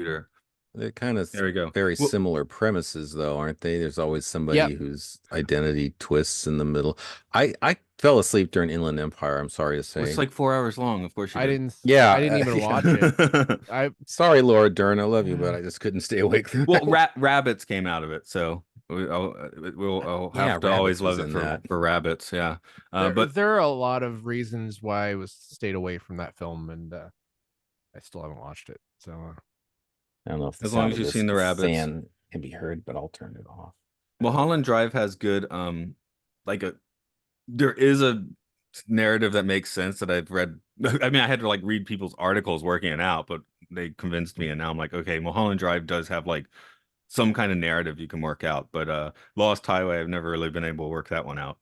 computer. They're kind of There we go. very Well, similar premises, though, aren't they? There's always Yep. somebody whose identity twists in the middle. I fell asleep during Inland Empire. I'm sorry to it's say. like 4 hours long. Of course you I did. didn't Yeah, I didn't even watch it. I sorry, Laura Dern. I love you, but I just couldn't stay awake through Well, that. rabbits came out of it, so I'll Yeah, have to always Rabbits love was it in that. for rabbits. Yeah, there but there are a lot of reasons why I was stayed away from that film, and I still haven't watched it. So I don't know if the as long sound as of you've this seen the rabbits, fan can be heard, but I'll turn it off. Mulholland Drive has good like a there is a narrative that makes sense that I've read. I mean, I had to like read people's articles working it out, but they convinced me, and now I'm like, okay, Mulholland Drive does have like some kind of narrative you can work out, but Lost Highway, I've never really been able to work that one out.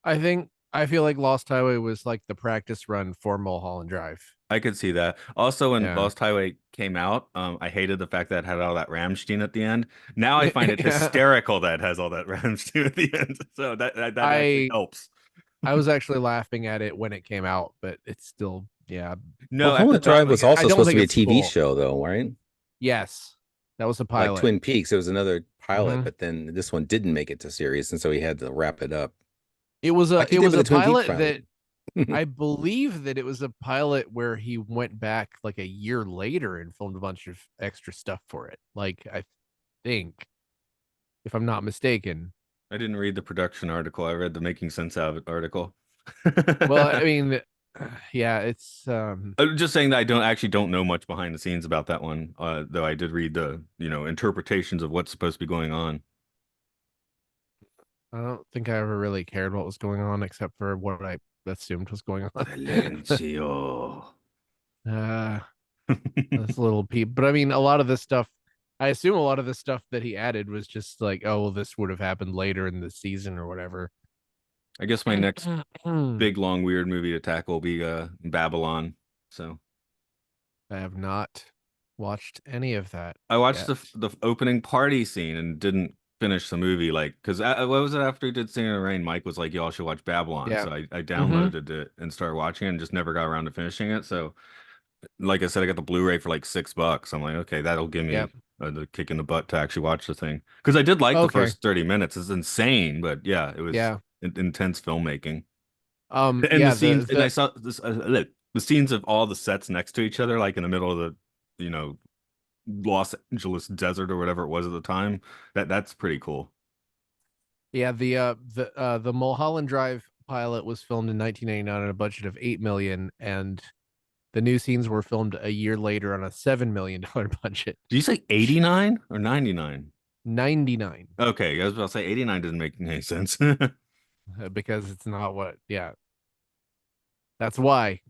I feel like Lost Highway was like the practice run for Mulholland Drive. I could see that. Also, when Yeah. Lost Highway came out, I hated the fact that it had all that Ramstein at the end. Now I find it Yeah. hysterical that it has all that Ramstein at the end. So that actually I helps. I was actually laughing at it when it came out, but it's still, yeah. No, at the Mulholland time, Drive like was I also don't supposed to think be a it's TV cool. show, though, right? Yes. That was a Like pilot. Twin Peaks. It was another pilot, Hmm. but then this one didn't make it to series, and so he had to wrap it up. It was Like a he it did was with a the Twin Peaks pilot pilot. that I believe that it was a pilot where he went back like a year later and filmed a bunch of extra stuff for it. Like I think, if I'm not mistaken. I didn't read the production article. I read the making sense out of it article. Well, I mean, yeah, it's I'm just saying that I don't know much behind the scenes about that one, though I did read the, interpretations of what's supposed to be going on. I don't think I ever really cared what was going on except for what I assumed was going on. Silencio. uh That's a little peep. But I mean, a lot of this stuff, I assume a lot of the stuff that he added was just like, oh, well, this would have happened later in the season or whatever. I guess my next big long weird movie to tackle will be Babylon. So I have not watched any of that I watched yet. the opening party scene and didn't finish the movie, like, because what was it after he did Singing in the Rain? Mike was like, y'all should watch Babylon. Yeah. So I Mm-hmm. downloaded it and started watching it and just never got around to finishing it. So like I said, I got the Blu-ray for like $6. I'm like, okay, that'll give Yeah. me the kick in the butt to actually watch the thing, because I did like the Okay. first 30 minutes. It's insane, but yeah, it was Yeah. intense filmmaking. And the Yeah, scenes, and I saw this look, the scenes of all the sets next to each other, like in the middle of the, you know, Los Angeles desert or whatever it was at the time. That's pretty cool. the Mulholland Drive pilot was filmed in 1989 on a budget of 8 million, and the new scenes were filmed a year later on a $7 million budget. Did you say 89 or 99? 99. Okay, I was about to say 89 doesn't make any sense. Because it's not what, yeah, that's why.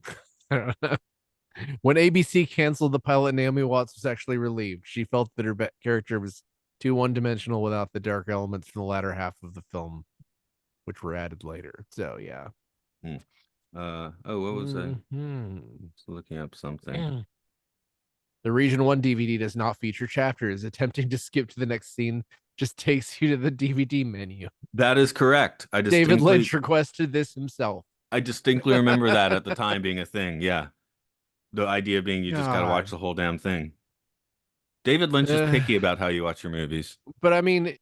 When ABC canceled the pilot, Naomi Watts was actually relieved. She felt that her character was too one-dimensional without the dark elements from the latter half of the film, which were added later. So yeah. Hmm. Oh, what was I? Just looking up something. The Region 1 DVD does not feature chapters. Attempting to skip to the next scene just takes you to the DVD menu. That is correct. David Lynch requested this himself. I distinctly remember that at the time being a thing. Yeah. The idea being you just got to watch God. the whole damn thing. David Lynch is picky about how you watch your movies. But I mean,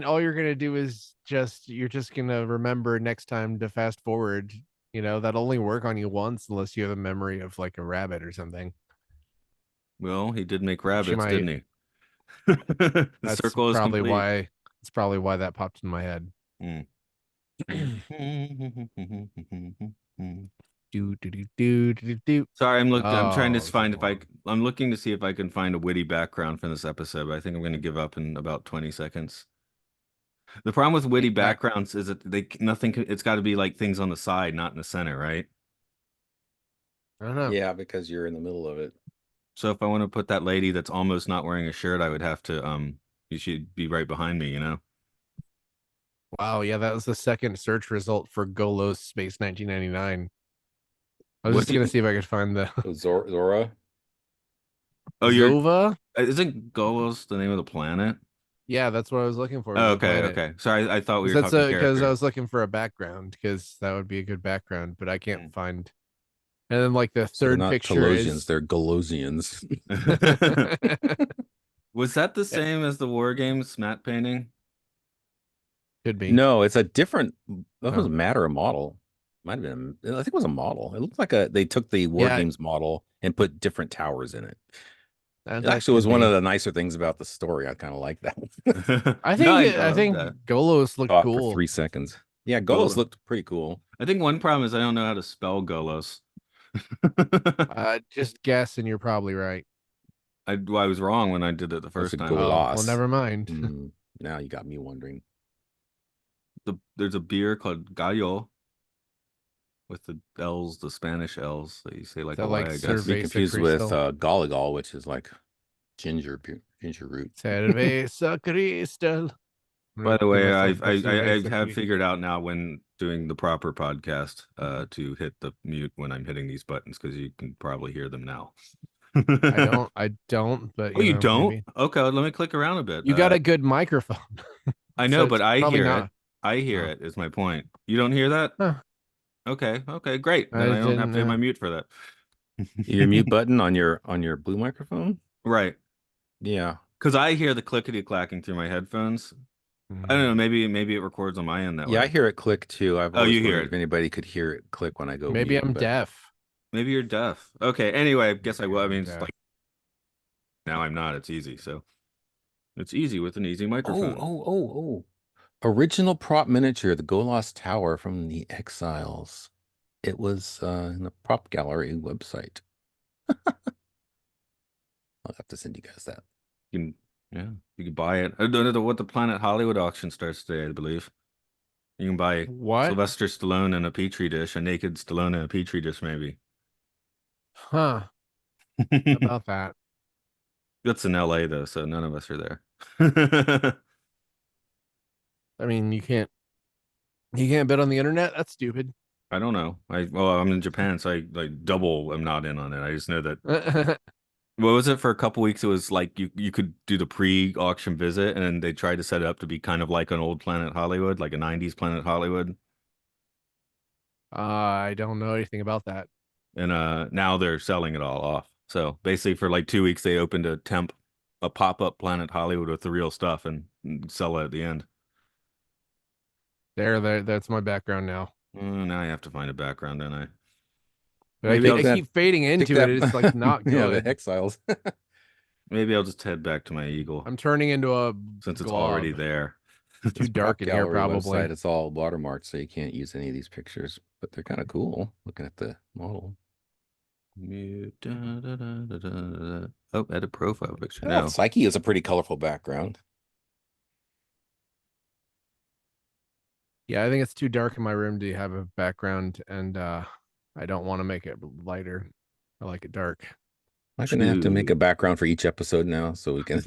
all you're gonna do is you're just gonna remember next time to fast forward. That'll only work on you once unless you have a memory of like a rabbit or something. Well, he did make She rabbits, might. didn't he? The That's circle is probably complete. why. That's probably why that popped in my head. Mm. Do do do do do do. Sorry, I'm trying to Oh, so find if long. I'm looking to see if I can find a witty background for this episode, but I think I'm going to give up in about 20 seconds. The problem with witty Back. backgrounds is that it's got to be like things on the side, not in the center, right? I don't know. Yeah, because you're in the middle of it. So if I want to put that lady that's almost not wearing a shirt, I would have to you should be right behind me, you know? Wow. Yeah, that was the second search result for Golos Space 1999. I was What just do gonna you see if I could find the So Zora. Oh, you're Zova. isn't Golos the name of the planet? Yeah, that's what I was looking for. Oh, Was the okay, planet. okay. Sorry, I thought we Because were talking because I character. was looking for a background because that would be a good background, but I Hmm. can't find. And then like the So they're third not picture Telosians, is they're Golosians. Was that the Yeah. same as the War Games matte painting? Could be. No, it's a different. That was Oh. a matter of model. Might have been. I think it was a model. It looked like they took the War Yeah. Games model and put different towers in it. It That actually was could one of be. the nicer things about the story. I kind of like that one. I No, think I I love think that. Golos looked Off for cool. 3 seconds. Yeah, Golos Golos. looked pretty cool. I think one problem is I don't know how to spell Golos. Just guess, and you're probably right. I was wrong when I did it the That's a first time. Oh, well, Golos. never mind. Now you got me wondering. There's a beer called Gallo with the L's, the Spanish L's that you say like That Hawaii, like I guess. To be Cerveza confused with Cristal. Goligal, which is like ginger root. Cerveza Cristal. By the Give way, myself the I Cerveza have Cristal. figured out now when doing the proper podcast to hit the mute when I'm hitting these buttons because you can probably hear them now. I don't, but Oh, you know, don't? maybe. Okay, let me click around a bit. You got a good microphone. I So know, it's but I probably hear it. not. I hear Oh. it is my point. You don't hear that? Huh. Okay, great. Then I I don't have didn't to hit my know. mute for that. Your mute button on your blue microphone? Right. Yeah. Because I hear the clickety clacking through my headphones. I don't know, maybe it records on my end that Yeah, I way. hear it click too. I've Oh, always you hear wondered if it. anybody could hear it click when I go Maybe mute, I'm but deaf. Maybe you're deaf. Okay, anyway, I guess I will. I mean, it's Deaf. like now I'm not. It's easy. So it's easy with an easy microphone. oh. Original prop miniature, the Golos Tower from the Exiles. It was in the prop gallery website. I'll have to send you guys that. You you can buy it. I don't know what the Planet Hollywood auction starts today, I believe. You can buy What? Sylvester Stallone in a petri dish, a naked Stallone in a petri dish, maybe. Huh. About that. That's in LA though, so none of us are there. I mean, you can't bet on the internet. That's stupid. I don't know. I'm in Japan, so I like double am not in on it. I just know that what was it for a couple weeks? It was like you could do the pre-auction visit, and then they tried to set it up to be kind of like an old Planet Hollywood, like a '90s Planet Hollywood. I don't know anything about that. And now they're selling it all off. So basically, for like 2 weeks, they opened a pop-up Planet Hollywood with the real stuff and sell it at the end. There. That's my background now. Now I have to find a background, don't I? But I keep fading into it. It's like not Yeah, the good. Exiles. Maybe I'll just head back to my Eagle I'm turning into a since it's glob. already there. It's too dark in here, Gallery probably. website, it's all watermarked, so you can't use any of these pictures, but they're kind of cool looking at the model. Oh, edit profile picture Oh, now. Psyche is a pretty colorful background. Yeah, I think it's too dark in my room to have a background, and I don't want to make it lighter. I like it dark. I'm gonna have to make a background for each episode now, so we can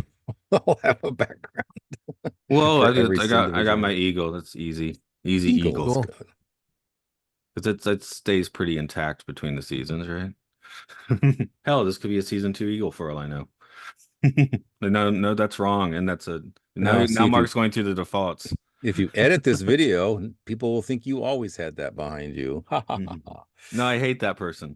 all have a background. Well, for I every got individual. my Eagle. That's easy. Easy Eagle is Eagle. good. Because it stays pretty intact between the seasons, right? Hell, this could be a season 2 Eagle for all I know. No, that's wrong. And that's No, see, now Mark's going through the defaults. If you edit this video, people will think you always had that behind you. No, I hate that person.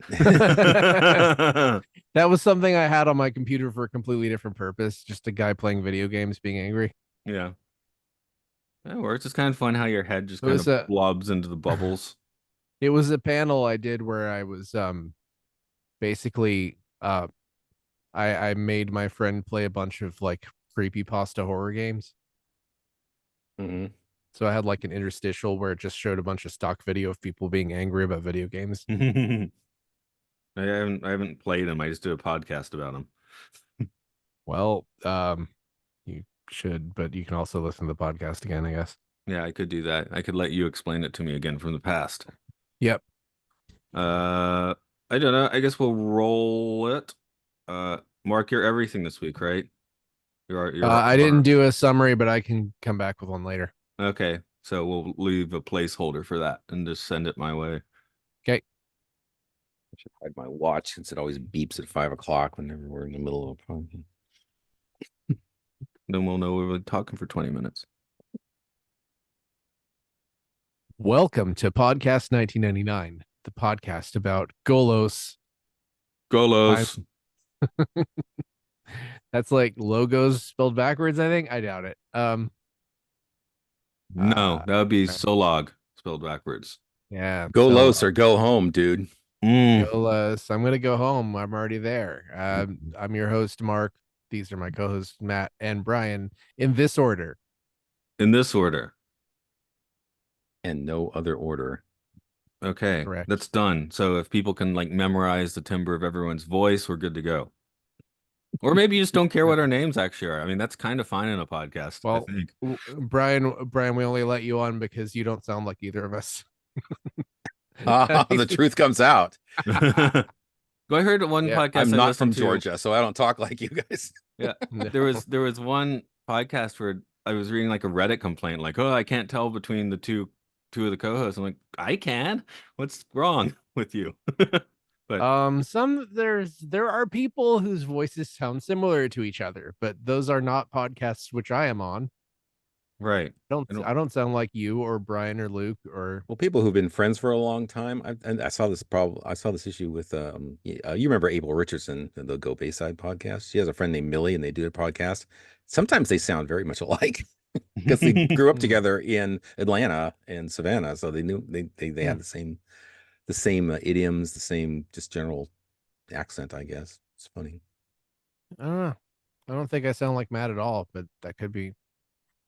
That was something I had on my computer for a completely different purpose. Just a guy playing video games being angry. Yeah. That works. It's kind of fun how your head just kind of blobs into the bubbles. It was a panel I did where I was basically I made my friend play a bunch of like creepypasta horror games. Mm-hmm. So I had like an interstitial where it just showed a bunch of stock video of people being angry about video games. I haven't played them. I just do a podcast about them. Well, you should, but you can also listen to the podcast again, I guess. Yeah, I could do that. I could let you explain it to me again from the past. Yep. I don't know. I guess we'll roll it. Mark, you're everything this week, right? I didn't do a summary, but I can come back with one later. Okay, so we'll leave a placeholder for that and just send it my way. Okay. I should hide my watch since it always beeps at 5 o'clock whenever we're in the middle of a program. Then we'll know we've been talking for 20 minutes. Welcome to Podcast 1999, the podcast about Golos. Golos. That's like logos spelled backwards, I think. I doubt it. No, that would be Okay. Solog spelled backwards. Yeah. Go So Los or go home, dude. Golos. I'm gonna go home. I'm already there. I'm your host, Mark. These are my co-hosts, Matt and Brian, in this order. In this order. And no other order. Okay, Correct. that's done. So if people can like memorize the timbre of everyone's voice, we're good to go. Or maybe you just don't care what our names actually are. I mean, that's kind of fine in a podcast, I Well, think. Brian, we only let you on because you don't sound like either of us. The truth comes out. I heard one Yeah, podcast I'm I not from listened to. Georgia, so I don't talk like you guys. Yeah, No. there was one podcast where I was reading like a Reddit complaint, like, "Oh, I can't tell between the two of the co-hosts." I'm like, "I can. What's wrong with you?" But There are people whose voices sound similar to each other, but those are not podcasts which I am on. right, I don't sound like you or Brian or Luke or Well, people who've been friends for a long time. And I saw this problem. I saw this issue with you remember Abel Richardson, the Go Bayside podcast. She has a friend named Millie, and they do a podcast. Sometimes they sound very much alike because they grew up together in Atlanta and Savannah, so they knew they had the same idioms, the same just general accent. I guess it's funny. I don't know. I don't think I sound like Matt at all, but that could be.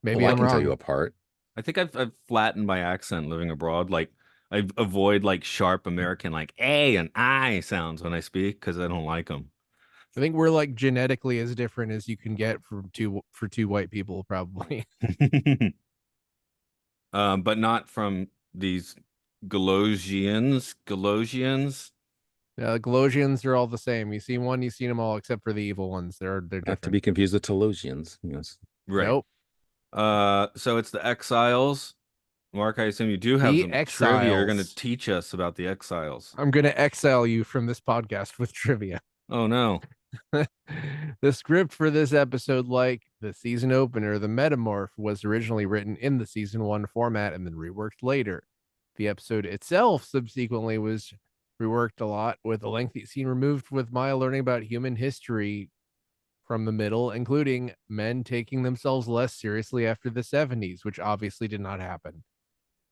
Maybe Well, I I'm can tell wrong. you apart. I think I've flattened my accent living abroad. Like I avoid like sharp American like A and I sounds when I speak because I don't like them. I think we're like genetically as different as you can get from two white people, probably. But not from these Galosians. Galosians. The Galosians are all the same. You see one, you see them all, except for the evil ones. They're Not to different. be confused with Telosians. Yes. Right. Nope. So it's the Exiles. Mark, I assume you do have The some trivia you're going to Exiles. teach us about the Exiles. I'm gonna exile you from this podcast with trivia. Oh no. The script for this episode, like the season opener, the Metamorph, was originally written in the season 1 format and then reworked later. The episode itself subsequently was reworked a lot, with a lengthy scene removed, with Maya learning about human history from the middle, including men taking themselves less seriously after the 70s, which obviously did not happen.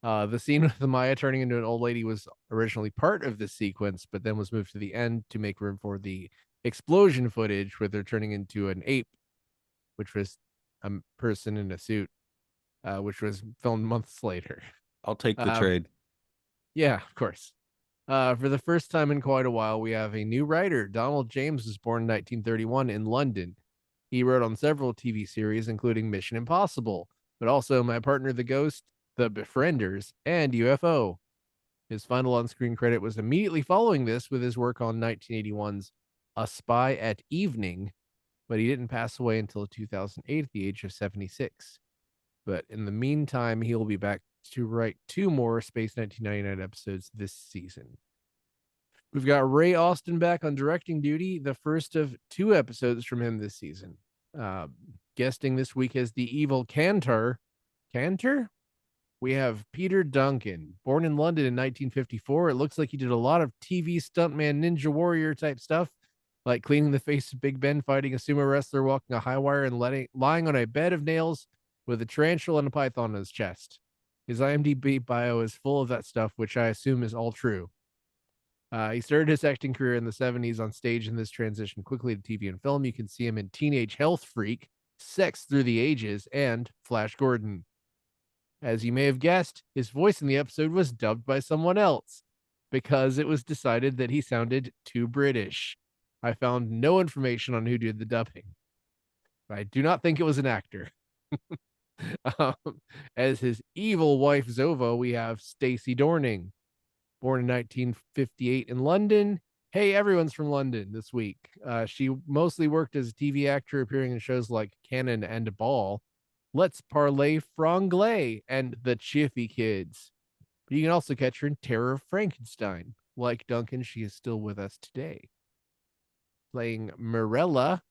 The scene with the Maya turning into an old lady was originally part of this sequence, but then was moved to the end to make room for the explosion footage where they're turning into an ape, which was a person in a suit, which was filmed months later. I'll take the trade. Yeah, of course. For the first time in quite a while, we have a new writer. Donald James was born in 1931 in London. He wrote on several TV series, including Mission Impossible, but also My Partner the Ghost, The Befrienders, and UFO. His final on-screen credit was immediately following this with his work on 1981's A Spy at Evening, but he didn't pass away until 2008 at the age of 76. But in the meantime, he will be back to write 2 more Space 1999 episodes this season. We've got Ray Austin back on directing duty, the first of 2 episodes from him this season. Guesting this week as the evil Cantor. Cantor? We have Peter Duncan, born in London in 1954. It looks like he did a lot of TV stuntman ninja warrior type stuff, like cleaning the face of Big Ben, fighting a sumo wrestler, walking a high wire, and lying on a bed of nails with a tarantula and a python on his chest. His IMDb bio is full of that stuff, which I assume is all true. He started his acting career in the 70s on stage, and this transition quickly to TV and film. You can see him in Teenage Health Freak, Sex Through the Ages, and Flash Gordon. As you may have guessed, his voice in the episode was dubbed by someone else because it was decided that he sounded too British. I found no information on who did the dubbing. I do not think it was an actor. As his evil wife Zova, we have Stacey Dorning, born in 1958 in London. Hey, everyone's from London this week. She mostly worked as a TV actor, appearing in shows like Cannon and Ball, Let's Parlay Franglais, and The Chiffy Kids. But you can also catch her in Terror of Frankenstein. Like Duncan, she is still with us today. Playing Mirella,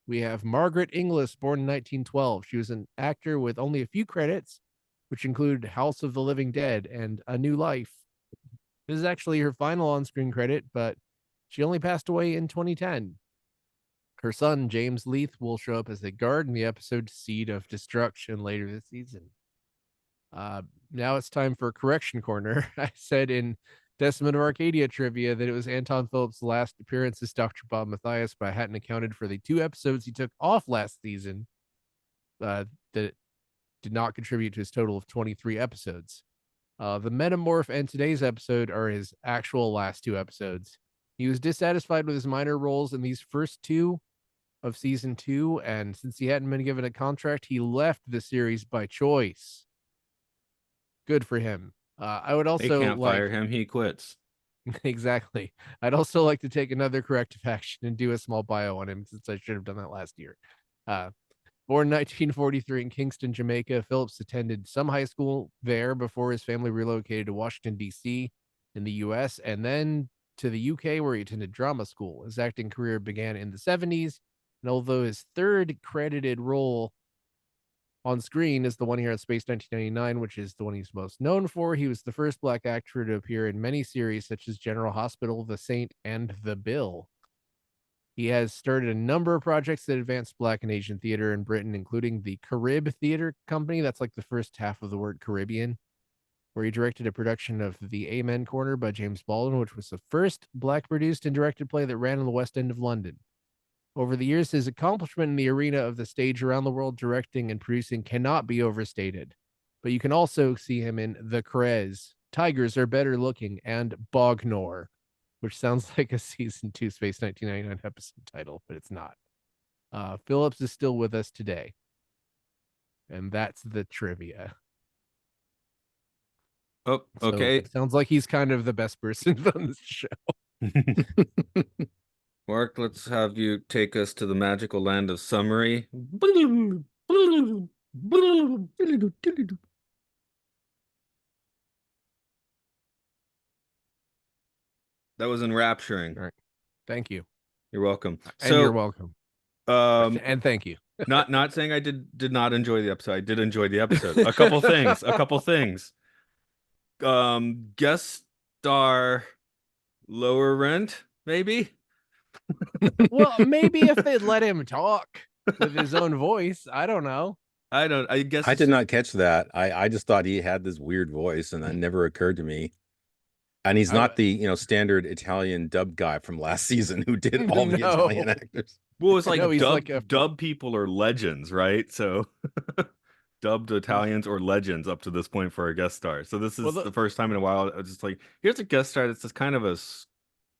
we have Margaret Inglis, born in 1912. She was an actor with only a few credits, which include House of the Living Dead and A New Life. This is actually her final on-screen credit, but she only passed away in 2010. Her son, James Leith, will show up as a guard in the episode Seed of Destruction later this season. Now it's time for Correction Corner. I said in Testament of Arcadia trivia that it was Anton Phillips' last appearance as Dr. Bob Mathias, but I hadn't accounted for the 2 episodes he took off last season that did not contribute to his total of 23 episodes. The Metamorph and today's episode are his actual last 2 episodes. He was dissatisfied with his minor roles in these first 2 of season 2, and since he hadn't been given a contract, he left the series by choice. Good for him. I would also They can't fire him. He quits. Exactly. I'd also like to take another corrective action and do a small bio on him, since I should have done that last year. Born 1943 in Kingston, Jamaica, Phillips attended some high school there before his family relocated to Washington, D.C. in the U.S., and then to the U.K., where he attended drama school. His acting career began in the 70s, and although his third credited role on screen is the one here at Space 1999, which is the one he's most known for, he was the first Black actor to appear in many series such as General Hospital, The Saint, and The Bill. He has started a number of projects that advanced Black and Asian theater in Britain, including the Carib Theater Company. That's like the first half of the word Caribbean, where he directed a production of The Amen Corner by James Baldwin, which was the first Black produced and directed play that ran in the West End of London. Over the years, his accomplishment in the arena of the stage around the world directing and producing cannot be overstated. But you can also see him in The Crez, Tigers Are Better Looking, and Bognor, which sounds like a season 2 Space 1999 episode title, but it's not. Phillips is still with us today. And that's the trivia. Oh, So okay. it sounds like he's kind of the best person on this show. Mark, let's have you take us to the magical land of summary. That was enrapturing. All right. Thank you. You're welcome. And you're welcome. And thank you. Not saying I did not enjoy the episode. I did enjoy the episode. A couple things. Guest star lower rent, maybe? Well, maybe if they'd let him talk with his own voice. I don't know. I guess I did not catch that. I just thought he had this weird voice, and that never occurred to me. And he's not the standard Italian dub guy from last season who did all the Italian actors. Well, it's like No, dub people are legends, right? So dubbed Italians or legends up to this point for a guest star. So this is the first time in a while I was just like, here's a guest star that's just kind of a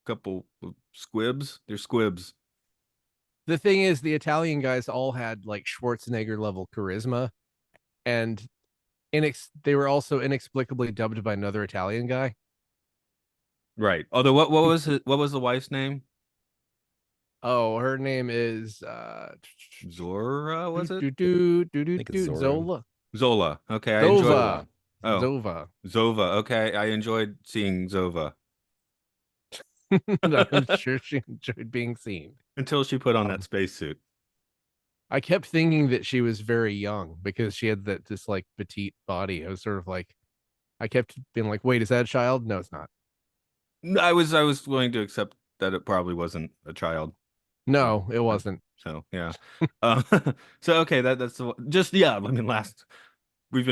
couple of squibs. They're squibs. The thing is, the Italian guys all had like Schwarzenegger level charisma, and they were also inexplicably dubbed by another Italian guy. Right. Although what was the wife's name? Oh, her name is Zora, was it? Zola. Zola. Okay, I Zova. enjoyed. Oh, Zova. Zova. Okay, I enjoyed seeing Zova. I'm sure she enjoyed being seen until she put on that spacesuit. I kept thinking that she was very young because she had this like petite body. I was sort of like, I kept being like, wait, is that a child? No, it's not. I was willing to accept that it probably wasn't a child. No, it wasn't. So yeah. So okay, that's just I mean, we've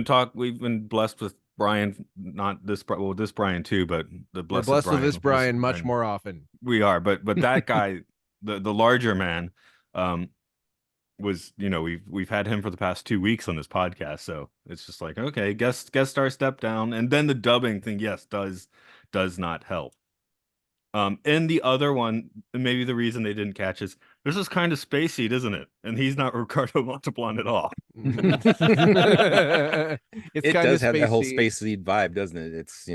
been blessed with Brian, not this Brian too, but we're blessed with this Brian much more often. We are, but that guy, the larger man, was we've had him for the past 2 weeks on this podcast, so it's just like, okay, guest star step down, and then the dubbing thing, yes, does not help. And the other one, maybe the reason they didn't catch is this is kind of spacey, isn't it? And he's not Ricardo Montalban at all. It does have that whole spacey vibe, doesn't it? It's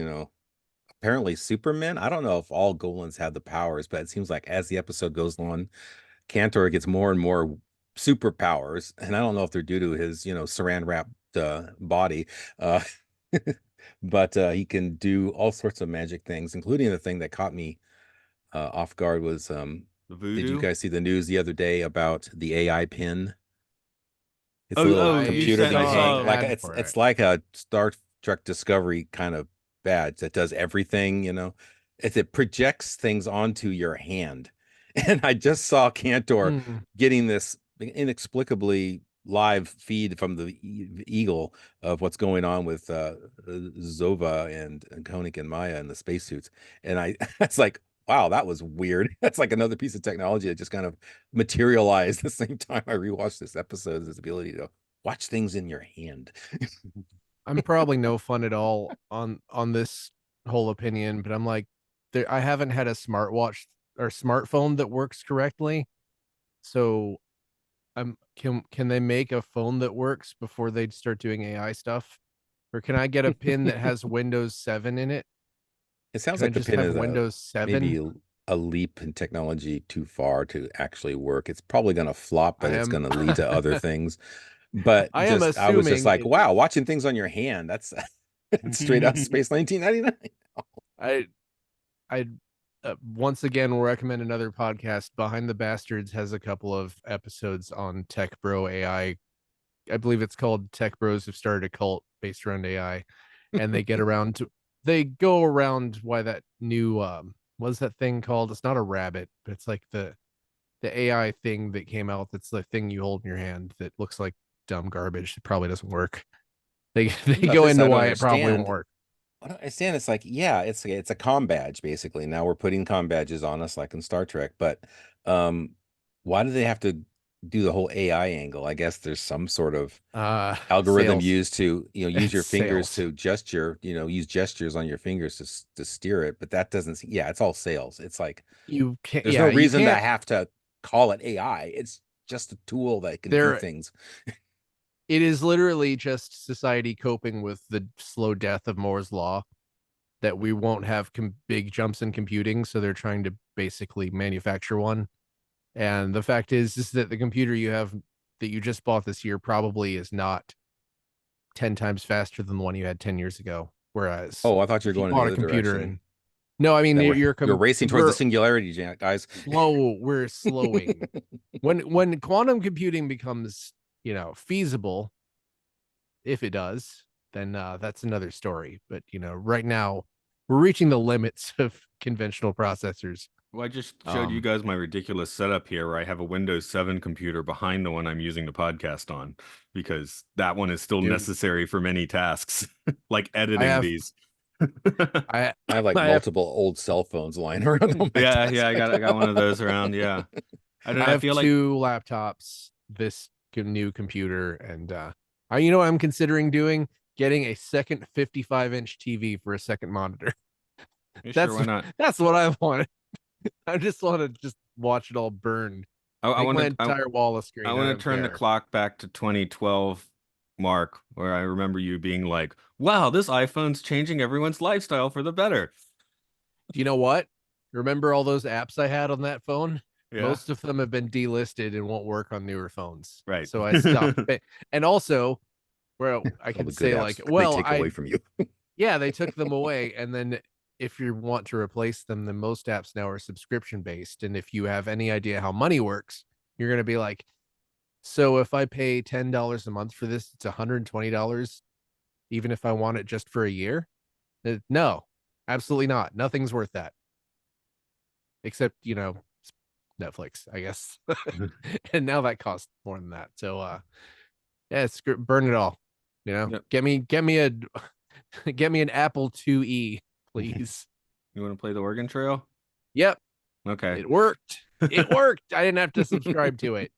apparently Superman. I don't know if all Golans have the powers, but it seems like as the episode goes on, Cantor gets more and more superpowers, and I don't know if they're due to his saran wrapped body, but he can do all sorts of magic things, including the thing that caught me off guard was the voodoo. Did you guys see the news the other day about the AI pin? It's a little computer that you hang, it's like a Star Trek Discovery kind of badge that does everything, you know. It projects things onto your hand. And I just saw Cantor Mm. getting this inexplicably live feed from the Eagle of what's going on with Zova and Koenig and Maya and the spacesuits. And I it's like, wow, that was weird. That's like another piece of technology that just kind of materialized the same time I rewatched this episode, this ability to watch things in your hand. I'm probably no fun at all on this whole opinion, but I'm like, I haven't had a smartwatch or smartphone that works correctly. So can they make a phone that works before they start doing AI stuff? Or can I get a pin that has Windows 7 in it? It sounds Can I like the just pin have is Windows 7? maybe a leap in technology too far to actually work. It's probably going to flop, I but it's am going to lead to other things. But I am I was just assuming like, it wow, watching things on your hand. That's it's straight out of Space 1999. I I once again will recommend another podcast. Behind the Bastards has a couple of episodes on Tech Bro AI. I believe it's called Tech Bros Have Started a Cult based around AI, and they go around why that new what's that thing called? It's not a rabbit, but it's like the AI thing that came out. That's the thing you hold in your hand that looks like dumb garbage. It probably doesn't work. They About go this, into I don't why it probably won't understand. work. I don't understand. It's like, yeah, it's a comm badge basically. Now we're putting comm badges on us like in Star Trek, but um, why do they have to do the whole AI angle? I guess there's some sort of algorithm Sales. used to, you know, use It's your fingers sales. to gesture, you know, use gestures on your fingers to steer it, but that doesn't yeah, it's all sales. It's like You can't. there's no Yeah, you reason to can't. have to call it AI. It's just a tool that can do There. things. It is literally just society coping with the slow death of Moore's law. That we won't have big jumps in computing, so they're trying to basically manufacture one. And the fact is that the computer you have that you just bought this year probably is not 10 times faster than the one you had 10 years ago. Whereas Oh, I thought you were if you going in the bought a other computer direction. and no, I mean That we're you're racing towards the singularity, guys. we're slowing. When quantum computing becomes, feasible, if it does, then that's another story. But right now we're reaching the limits of conventional processors. Well, I just showed you Um, guys my ridiculous setup here where I have a Windows 7 computer behind the one I'm using the podcast on because that one is still dude, necessary for many tasks, like I editing have these. I I have like I have multiple old cell phones lying around on my Yeah, desk. yeah, I got one of those around. Yeah. I don't I know. I have feel like two laptops, this new computer, and you know what I'm considering doing? Getting a second 55-inch TV for a second monitor. yeah, sure, That's why not? that's what I want. I just want to just watch it all burn. I Make want my to entire wall a I screen. I want to don't turn the care. clock back to 2012 Mark, where I remember you being like, "Wow, this iPhone's changing everyone's lifestyle for the better." Do you know what? Remember all those apps I had on that phone? Yeah, Most of them have been delisted and won't work on newer phones. right. So I stopped. And also, where I All can the good say like, apps they well, take away from you. yeah, they took them away. And then if you want to replace them, then most apps now are subscription based. And if you have any idea how money works, you're going to be like, so if I pay $10 a month for this, it's $120, even if I want it just for a year. No, absolutely not. Nothing's worth that except, Netflix, I guess. And now that costs more than that. So, yeah, burn it all. Yep. Get me a get me an Apple IIe, please. You want to play the Oregon Trail? Yep, Okay. it worked. It worked. I didn't have to subscribe to it.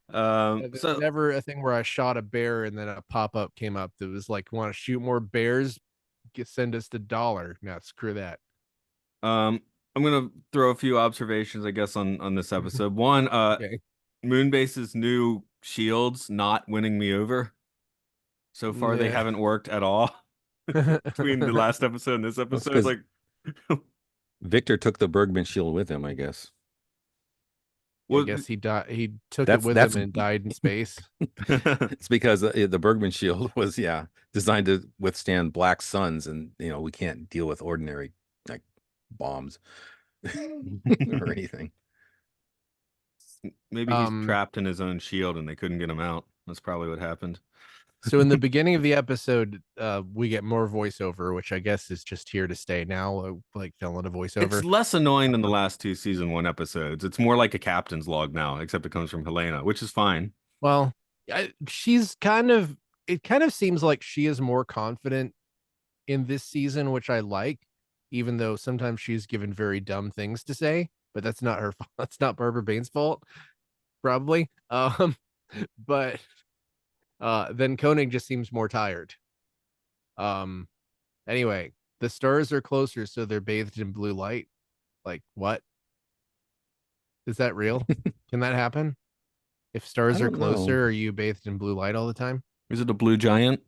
There was So never a thing where I shot a bear and then a pop up came up that was like, "Want to shoot more bears? Send us $1." Now screw that. I'm gonna throw a few observations, I guess, on this episode. One, Okay. Moonbase's new shields not winning me over. So far, they Nah. haven't worked at all between the last episode and this That's episode. because Like, Victor took the Bergman shield with him, I guess. I well, guess he died. He took it That's with that's him and died in space. it's because the Bergman shield was designed to withstand black suns, and we can't deal with ordinary like bombs or anything. maybe he's Um, trapped in his own shield and they couldn't get him out. That's probably what happened. So in the beginning of the episode, we get more voiceover, which I guess is just here to stay now, like filling a voiceover. It's less annoying than the last two season one episodes. It's more like a captain's log now, except it comes from Helena, which is fine. Well, she's it kind of seems like she is more confident in this season, which I like, even though sometimes she's given very dumb things to say, but that's not her fault. That's not Barbara Bain's fault, probably. But then Koenig just seems more tired. Anyway, the stars are closer, so they're bathed in blue light. Like, what? Is that real? Can that happen? If I stars are don't know. closer, are you bathed in blue light all the time? Is it a blue giant?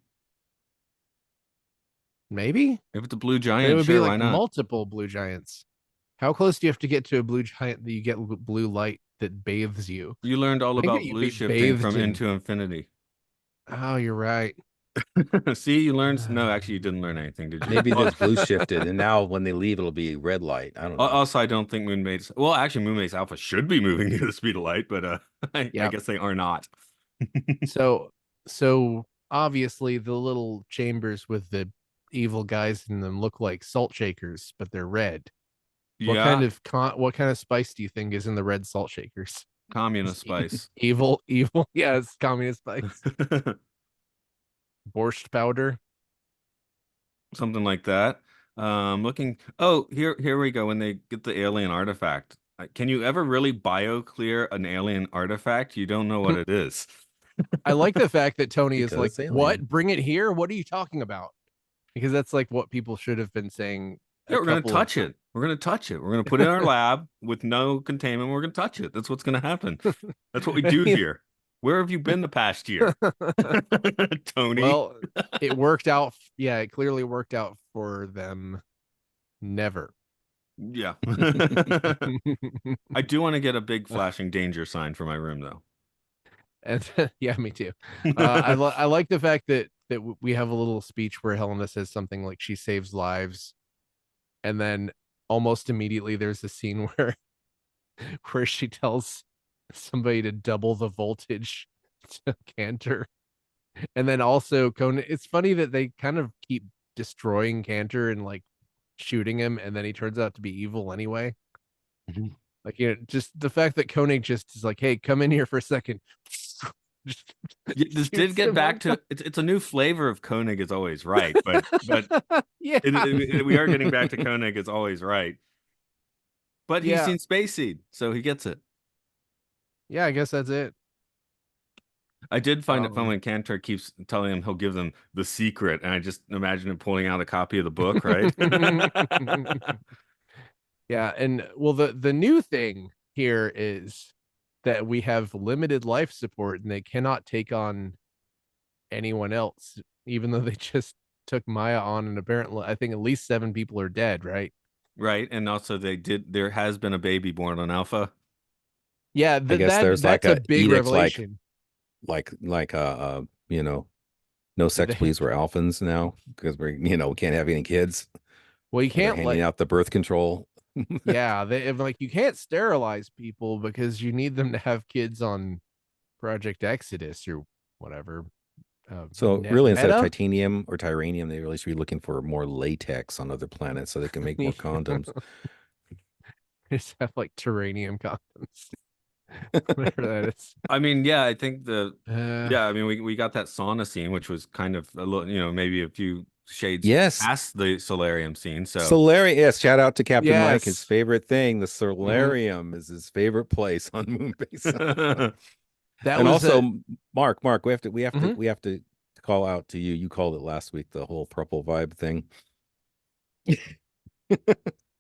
Maybe. If it's a blue But giant, it would be sure, why like not? multiple blue giants. How close do you have to get to a blue giant that you get blue light that bathes you? You learned all I think about you'd blue be shifting from bathed in. Into Infinity. Oh, you're right. See, you learned. No, actually, you didn't learn anything, did you? Maybe there's blue shifted, and now when they leave, it'll be red light. I don't know. Also, I don't think Moonbase. Well, actually, Moonbase Alpha should be moving near the speed of light, but I Yeah. guess they are not. So obviously the little chambers with the evil guys in them look like salt shakers, but they're red. What Yeah, kind of spice do you think is in the red salt shakers? communist spice. Evil. Yeah, it's communist spice. Borscht powder. Something like that. Looking. Oh, here we go. When they get the alien artifact, can you ever really bio-clear an alien artifact? You don't know what it is. I like the fact that Tony is Because like, it's alien. "What? Bring it here? What are you talking about?" Because that's like what people should have been saying. Yeah, we're gonna touch it. We're gonna touch it. We're gonna put it in our lab with no containment. We're gonna touch it. That's what's gonna happen. That's what we do here. Where have you been the past year, Tony? Well, it worked out. Yeah, it clearly worked out for them. Never. Yeah. I do want to get a big flashing danger sign for my room, though. And yeah, me too. I like the fact that we have a little speech where Helena says something like she saves lives, and then almost immediately there's a scene where she tells somebody to double the voltage to Cantor. And then also Conan, it's funny that they kind of keep destroying Cantor and like shooting him, and then he turns out to be evil anyway. Like, you know, just the fact that Koenig just is like, "Hey, come in here for a second." This did get back to it's a new flavor of Koenig is always right, but yeah, we are getting back to Koenig is always right. But he's Yeah. seen Space Seed, so he gets it. yeah, I guess that's it. I did find it fun Um, when Cantor keeps telling him he'll give them the secret, and I just imagine him pulling out a copy of the book, right? Yeah, and well, the new thing here is that we have limited life support, and they cannot take on anyone else, even though they just took Maya on, and apparently, I think at least 7 people are dead, right? Right, and also there has been a baby born on Alpha. Yeah, I guess there's that's like a a big edict, revelation. you know, no sex, please. We're alphans now because we can't have any kids. Well, you They're can't handing like, out the birth control. yeah, like you can't sterilize people because you need them to have kids on Project Exodus or whatever. So really, instead of Meta? titanium or tyranium, they really should be looking for more latex on other planets so they can make more condoms. Just have like terranium condoms. Whatever that is. I mean, yeah, I think Uh, yeah, I mean, we got that sauna scene, which was kind of a little, maybe a few shades Yes, past the solarium scene. So solarium. Yes, shout out to Captain Mike. His Yes. favorite thing, the solarium, is his favorite place on Moonbase. that And was also, Mark, we Mhm. have to call out to you. You called it last week, the whole purple vibe thing.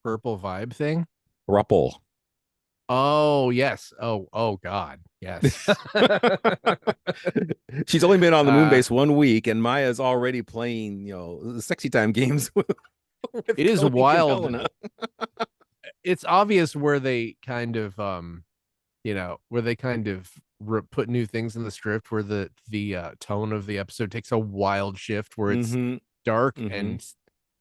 purple vibe thing. Purple. Oh yes. Oh God. Yes. She's only been on the Uh, Moonbase 1 week, and Maya's already playing, sexy time games with It is Koenig and wild. Helena. It's obvious where they kind of put new things in the script, where the tone of the episode takes a wild shift, where it's dark and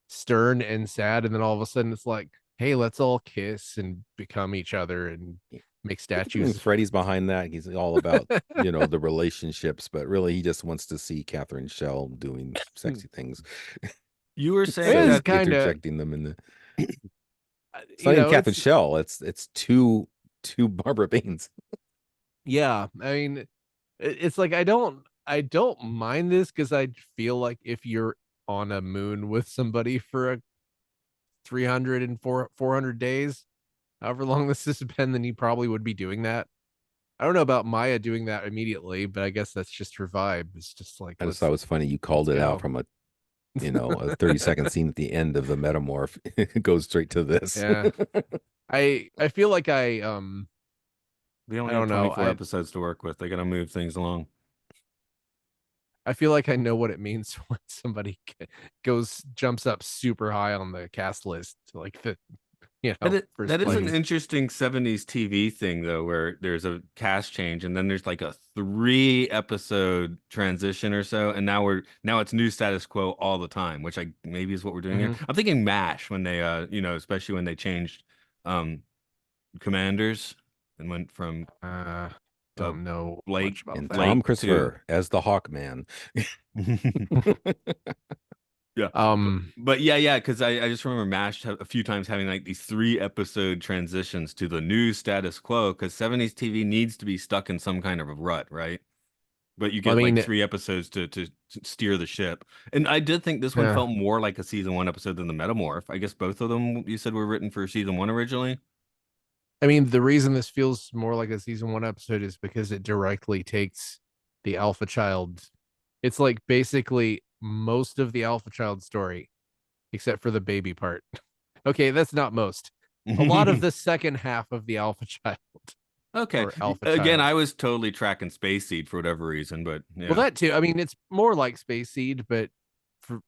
stern and sad, and then all of a sudden it's like, hey, let's all kiss and become each other, and make I mean, statues. Freddie's behind that. He's all about, the relationships, but really he just wants to see Catherine Shell doing sexy things. You were It saying is that kind of, interjecting them in the it's not even Catherine Shell, it's two Barbara Baines. Yeah, I mean, it's like I don't mind this because I feel like if you're on a moon with somebody for a 400 days, however long this has been, then you probably would be doing that. I don't know about Maya doing that immediately, but I guess that's just her vibe. It's just like, I just thought it was funny you called it out go. from a 30-second scene at the end of the metamorph. It goes straight to this. Yeah. I feel like they I only have don't know. 24 episodes to work with. They got to move things along. I feel like I know what it means when somebody jumps up super high on the cast list, like the first That is an place. interesting 70s TV thing, though, where there's a cast change and then there's like a 3-episode transition or so, and now it's new status quo all the time, which maybe is what we're doing here. I'm thinking MASH when they especially when they changed commanders and went from Don't know Blake much about and that. Tom Christopher as the Hawkman. Yeah. But yeah, because I just remember MASH a few times having like these 3-episode transitions to the new status quo, because 70s TV needs to be stuck in some kind of a rut, right? But you I get mean, like 3 episodes to steer the ship. And I did think this one yeah. felt more like a season 1 episode than the Metamorph. I guess both of them you said were written for season 1 originally. I mean, the reason this feels more like a season 1 episode is because it directly takes the Alpha Child. It's like basically most of the Alpha Child story, except for the baby part. Okay, that's not most. A lot of the second half of the Alpha Child. Okay. Or Alpha Again, Child. I was totally tracking Space Seed for whatever reason, but yeah. Well, that too. I mean, it's more like Space Seed, but for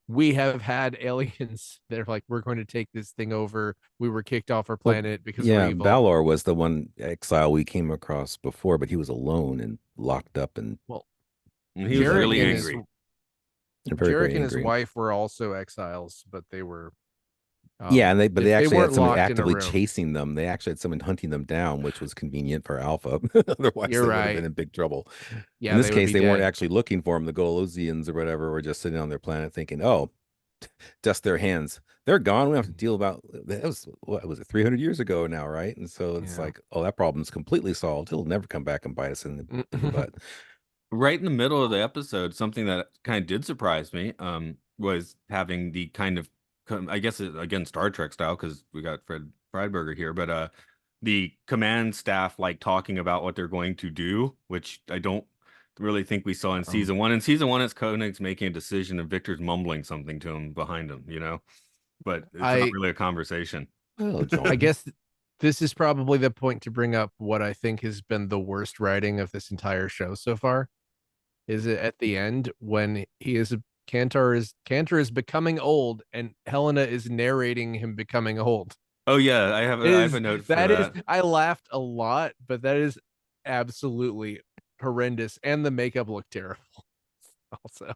we have had aliens that are like, we're going to take this thing over. We were kicked off our planet because we're evil. Balor was the one exile we came across before, but he was alone and locked up, and he was really angry. Jarek and his wife were also exiles, but they were and they actually had someone actively in chasing them. They actually had someone hunting them down, which was convenient for Alpha. Otherwise, You're they would right. have been in big trouble. Yeah, in this case, they weren't actually looking for them. The Golosians or whatever were just sitting on their planet thinking, "Oh, dust their hands. They're gone. We don't have to deal about that." What was it, 300 years ago now, right? And so it's like, oh, that problem's completely solved. He'll never come back and bite us in the butt. Right in the middle of the episode, something that kind of did surprise me was having the kind of, I guess, again, Star Trek style, because we got Fred Friedberger here, but the command staff like talking about what they're going to do, which I don't really think we saw in season 1. In season 1, it's Koenig's making a decision and Victor's mumbling something to him behind him, but it's not really a conversation. Well, John. I guess this is probably the point to bring up what I think has been the worst writing of this entire show so far. Is it at the end when Cantor is becoming old and Helena is narrating him becoming old? Oh yeah, I have a note for that. I laughed a lot, but that is absolutely horrendous, and the makeup looked terrible also.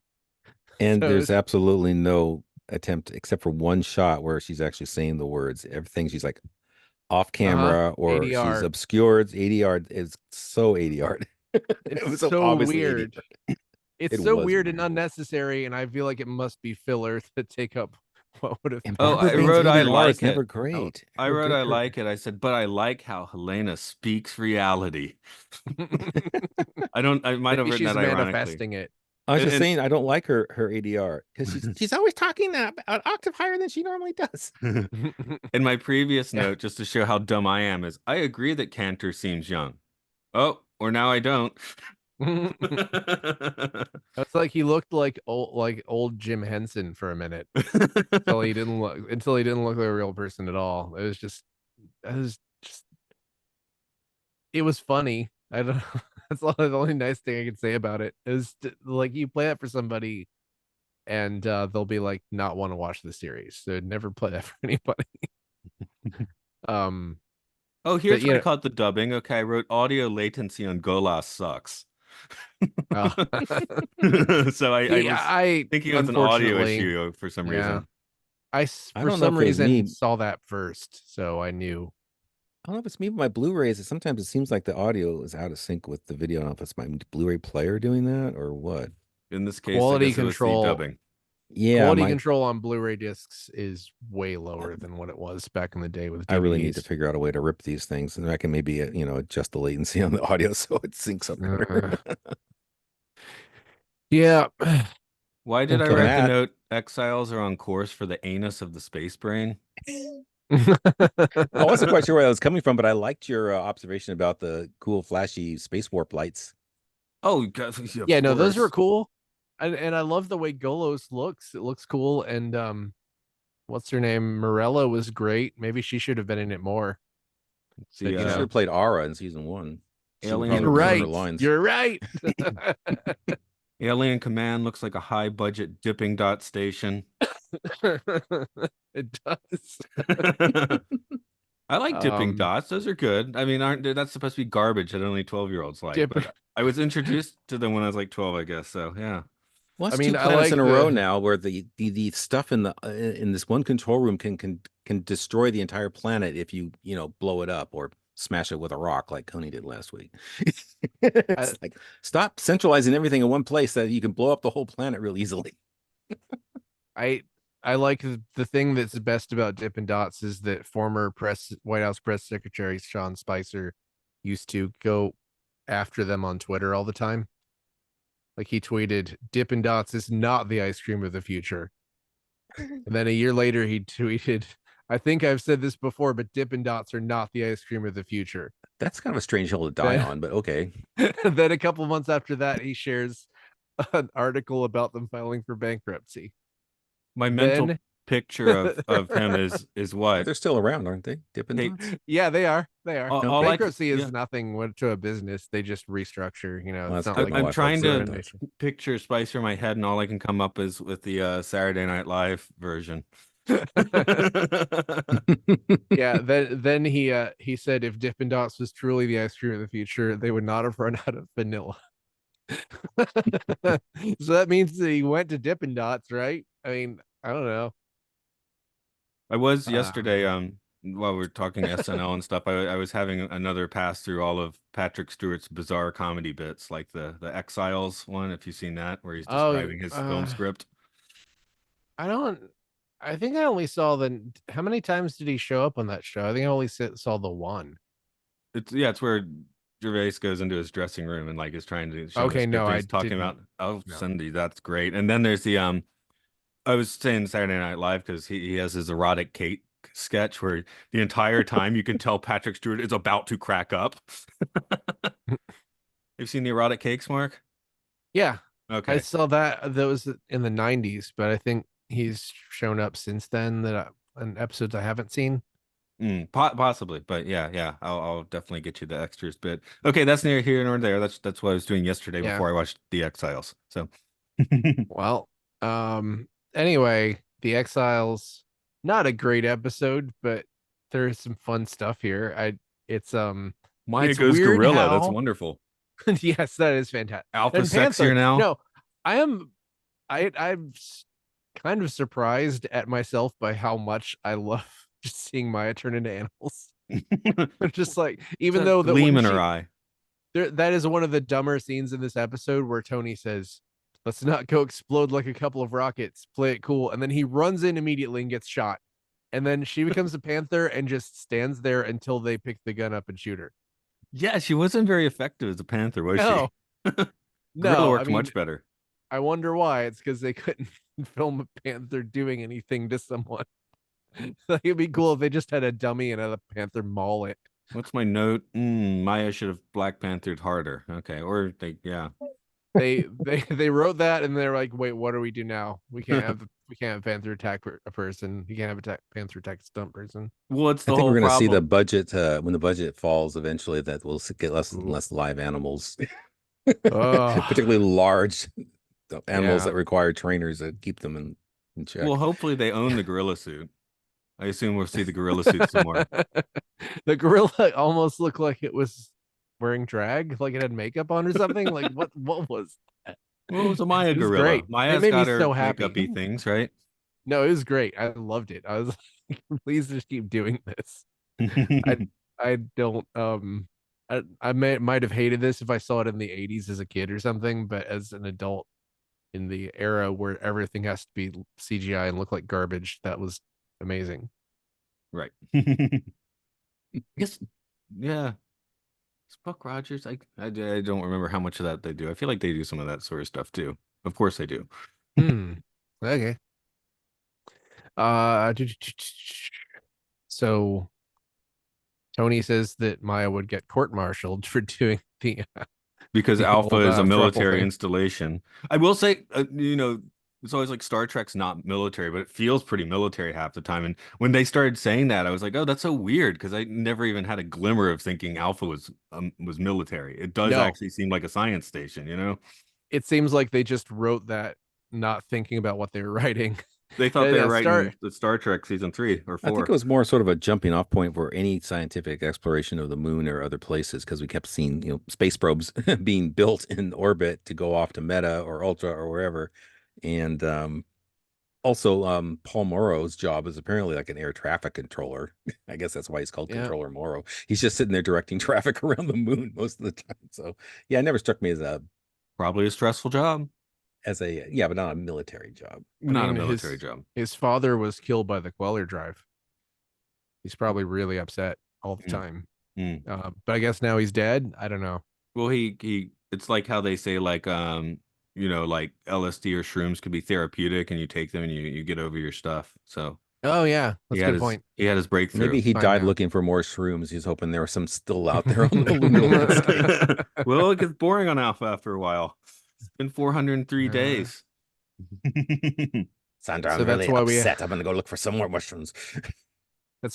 And there's absolutely no attempt except for one shot where she's actually saying the words. Everything she's like off camera or ADR. She's obscured. ADR is so ADR. It was so weird. ADR. It's so weird and unnecessary, and I feel like it must be filler to take up what would have. I wrote I like it. Never great. I wrote I like it. I said, but I like how Helena speaks reality. I might have written that ironically. Manifesting it. I was just saying I don't like her ADR because she's always talking an octave higher than she normally does. In my previous note, just to show how dumb I am, is I agree that Cantor seems young. Oh, or now I don't. That's like he looked like old Jim Henson for a minute until he didn't look like a real person at all. It was funny. I don't know. That's the only nice thing I can say about it. It was like you play that for somebody and they'll be like not want to watch the series. So never play that for anybody. Oh, here's what I caught the dubbing. Okay, I wrote audio latency on Golas sucks. So I was thinking it was an audio issue for some reason. I for some reason saw that first, so I knew. don't know if it's me, but my Blu-rays, sometimes it seems like the audio is out of sync with the video. I don't know if it's my Blu-ray player doing that or what. In this case, I Quality guess it was the control. dubbing. Yeah, Quality control on Blu-ray discs is way lower than what it was back in the day with DVDs. I really need to figure out a way to rip these things, and I can maybe adjust the latency on the audio so it syncs up better. Yeah. Why did I Well, write the Matt- note? Exiles are on course for the anus of the space brain. I wasn't quite sure where that was coming from, but I liked your observation about the cool, flashy space warp lights. Oh, God, Yeah, no, those were course. cool. And I love the way Golos looks. It looks cool. And what's her name? Morella was great. Maybe she should have been in it more. See, But, She should have played Ara in season 1. She would Alien- probably You're have her right. lines. You're right. Alien Command looks like a high budget dipping dot station. It does. I like dipping dots. Those are good. I mean, that's supposed to be garbage that only 12-year-olds like. Dip- But I was introduced to them when I was like 12, I guess. So yeah. Well, that's I mean, two I planets like in a row the- now where the stuff in the in this one control room can destroy the entire planet if you blow it up or smash it with a rock like Coney did last week. It's like, stop centralizing everything in one place that you can blow up the whole planet real easily. I like the thing that's best about Dippin' Dots is that former White House press secretary Sean Spicer used to go after them on Twitter all the time. Like he tweeted, Dippin' Dots is not the ice cream of the future. And then a year later he tweeted, I think I've said this before, but Dippin' Dots are not the ice cream of the future. That's kind of a strange hill to die on, but okay. Then a couple months after that, he shares an article about them filing for bankruptcy. My mental picture of him is what? They're still around, aren't they? Dippin' Hey, Dots? Yeah, they are. all Bankruptcy is yeah. nothing to a business. They just restructure. Well, It's not good. like I'm trying to Dots. picture Spicer in my head, and all I can come up is with the Saturday Night Live version. Yeah. Then he said if Dippin' Dots was truly the ice cream of the future, they would not have run out of vanilla. So that means that he went to Dippin' Dots, right? I mean, I don't know. I was yesterday, while we were talking SNL and stuff, I was having another pass through all of Patrick Stewart's bizarre comedy bits, like the Exiles one, if you've seen that, where he's describing his film script. I think I only saw how many times did he show up on that show? I think I only saw the one. It's where Gervais goes into his dressing room and like is trying to show Okay, the no, script. I He's talking didn't. about, oh, No. Cindy, that's great. And then there's the I was saying Saturday Night Live because he has his erotic Kate sketch where the entire time you can tell Patrick Stewart is about to crack up. You've seen the erotic cakes, Mark? Yeah. Okay. I saw that was in the 90s, but I think he's shown up since then in episodes I haven't seen. Possibly, but yeah, I'll definitely get you the extras bit. Okay, that's near here nor there. That's what I was doing yesterday before I watched The Exiles. So, well, anyway, The Exiles, not a great episode, but there's some fun stuff here. It's Maya it's goes weird gorilla. how... That's wonderful. Yes, that is fantastic. Alpha And sexier now. No, I'm kind of surprised at myself by how much I love just seeing Maya turn into animals. Just like, even though the gleam in her eye. That is one of the dumber scenes in this episode where Tony says, let's not go explode like a couple of rockets, play it cool. And then he runs in immediately and gets shot. And then she becomes a panther and just stands there until they pick the gun up and shoot her. Yeah, she wasn't very effective as a panther, was No. she? No, Gorilla worked much better. I wonder why. It's because they couldn't film a panther doing anything to someone. Like, it'd be cool if they just had a dummy and had a panther maul it. What's my note? Maya should have Black Panthered harder. Okay, or They wrote that and they're like, wait, what do we do now? We can't have panther attack a person. You can't have panther attack a stunt person. Well, it's I the think whole we're going to see the problem. budget when the budget falls eventually, that we'll get less and less live animals, Ugh. particularly large animals Yeah. that require trainers that keep them in check. Well, hopefully they own the gorilla suit. I assume we'll see the gorilla suit some more. The gorilla almost looked like it was wearing drag, like it had makeup on or something. Like what was that? Well, it was a Maya It was gorilla. great. Maya's It made got me her so happy. makeup-y things, right? No, it was great. I loved it. I was like, please just keep doing this. I don't I might have hated this if I saw it in the 80s as a kid or something, but as an adult in the era where everything has to be CGI and look like garbage, that was amazing. Right. I guess, yeah. It's Buck Rogers. I don't remember how much of that they do. I feel like they do some of that sort of stuff too. Of course they do. Hmm. Okay. Uh, so Tony says that Maya would get court-martialed for doing Because the Alpha old is a thruple military thing. installation. I will say, it's always like Star Trek's not military, but it feels pretty military half the time. And when they started saying that, I was like, oh, that's so weird because I never even had a glimmer of thinking Alpha was military. It does No, actually seem like a science station, you know? it seems like they just wrote that not thinking about what they were writing. They thought they were Yeah, writing the Star Trek season 3 or I think 4. it was more sort of a jumping off point for any scientific exploration of the moon or other places because we kept seeing, space probes being built in orbit to go off to Meta or Ultra or wherever. And also, Paul Morrow's job is apparently like an air traffic controller. I guess that's why he's called Yeah. Controller Morrow. He's just sitting there directing traffic around the moon most of the time. So yeah, it never struck me Probably a stressful job, yeah, but not a military job. I not a mean, military job. his father was killed by the Queller drive. He's probably really upset all the Mm, time. mm. But I guess now he's dead. I don't know. Well, he it's like how they say like like LSD or shrooms could be therapeutic and you take them and you get over your stuff. So Oh yeah, that's a good point. he had his breakthrough. Maybe he Fine died now. looking for more shrooms. He's hoping there was some still out there on the lunar landscape. Well, it gets boring on Alpha after a while. It's been 403 Uh, days. Sandra, so I'm that's really why upset. I'm gonna go look for some more mushrooms.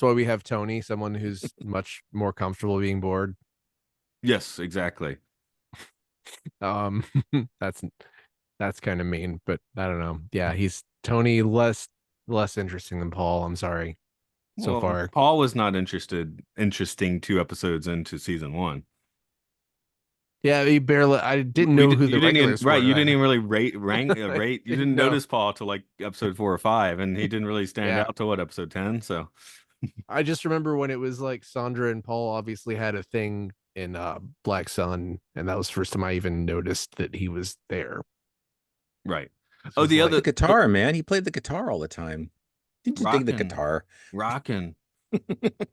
we have Tony, someone who's much more comfortable being bored. Yes, exactly. Um, that's that's kind of mean, but I don't know. Yeah, he's Tony less interesting than Paul. I'm sorry. So Well, far. Paul was not interesting 2 episodes into season 1. Yeah, he barely. I didn't We know did, who you the didn't even regulars right. were. You didn't even really rate. You didn't No, notice Paul till like episode 4 or 5, and he didn't really stand yeah. out till what, episode 10. So I just remember when it was like Sandra and Paul obviously had a thing in Black Sun, and that was the first time I even noticed that he was there. right. This Oh, was the Like like, the other guitar, man. He played the guitar all the time. Didn't you dig the rocking, guitar? rocking.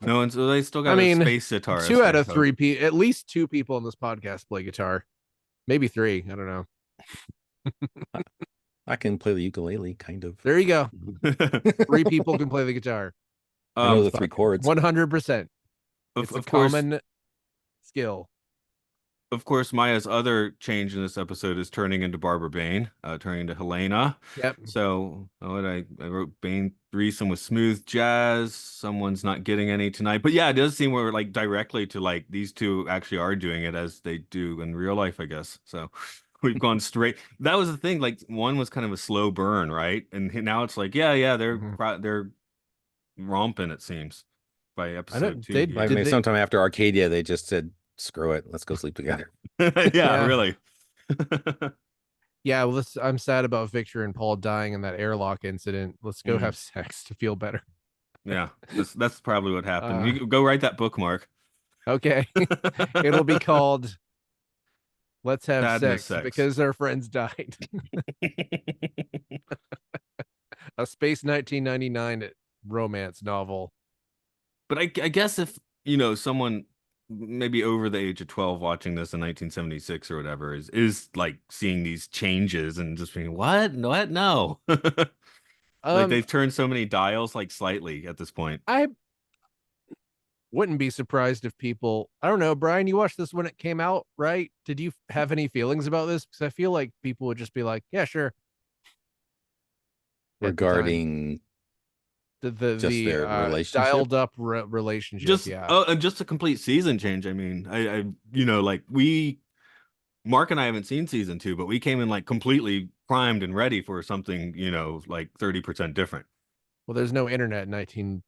No, and so they still I got a mean, space two guitarist, out I of hope. three people, at least two people on this podcast play guitar, maybe three. I don't know. I can play the ukulele, kind of. There you go. Three people can play the guitar I know on um, the this three podcast. chords. 100%. It's a of course, common skill. Maya's other change in this episode is turning into Barbara Bain, turning into Helena. Yep. So what I wrote Bain threesome with smooth jazz. Someone's not getting any tonight, but yeah, it does seem we're like directly to like these two actually are doing it as they do in real life, I guess. So we've gone straight. That was the thing. Like one was kind of a slow burn, right? And now it's like, yeah, Mhm. they're romping. It seems by I episode don't. 2 Like here. Did maybe they? sometime after Arcadia, they just said, "Screw it, let's go sleep together." Yeah, Yeah. really. Yeah. Well, I'm sad about Victor and Paul dying in that airlock incident. Let's go have sex to feel better. Yeah, that's probably what happened. Uh, You go write that bookmark. okay. It'll be called "Let's Have Sadness Sex" sex. because our friends died. A space 1999 romance novel. But I guess if someone maybe over the age of 12 watching this in 1976 or whatever is like seeing these changes and just being what no like Um, they've turned so many dials like slightly at this point. I wouldn't be surprised if people, I don't know, Brian, you watched this when it came out, right? Did you have any feelings about this? Because I feel like people would just be like, yeah, sure. At the time, Regarding just the their relationship. dialed up relationship, Just yeah. oh, and just a complete season change. I mean, I like we Mark and I haven't seen season 2, but we came in like completely primed and ready for something, like 30% different. Well, there's no internet in 19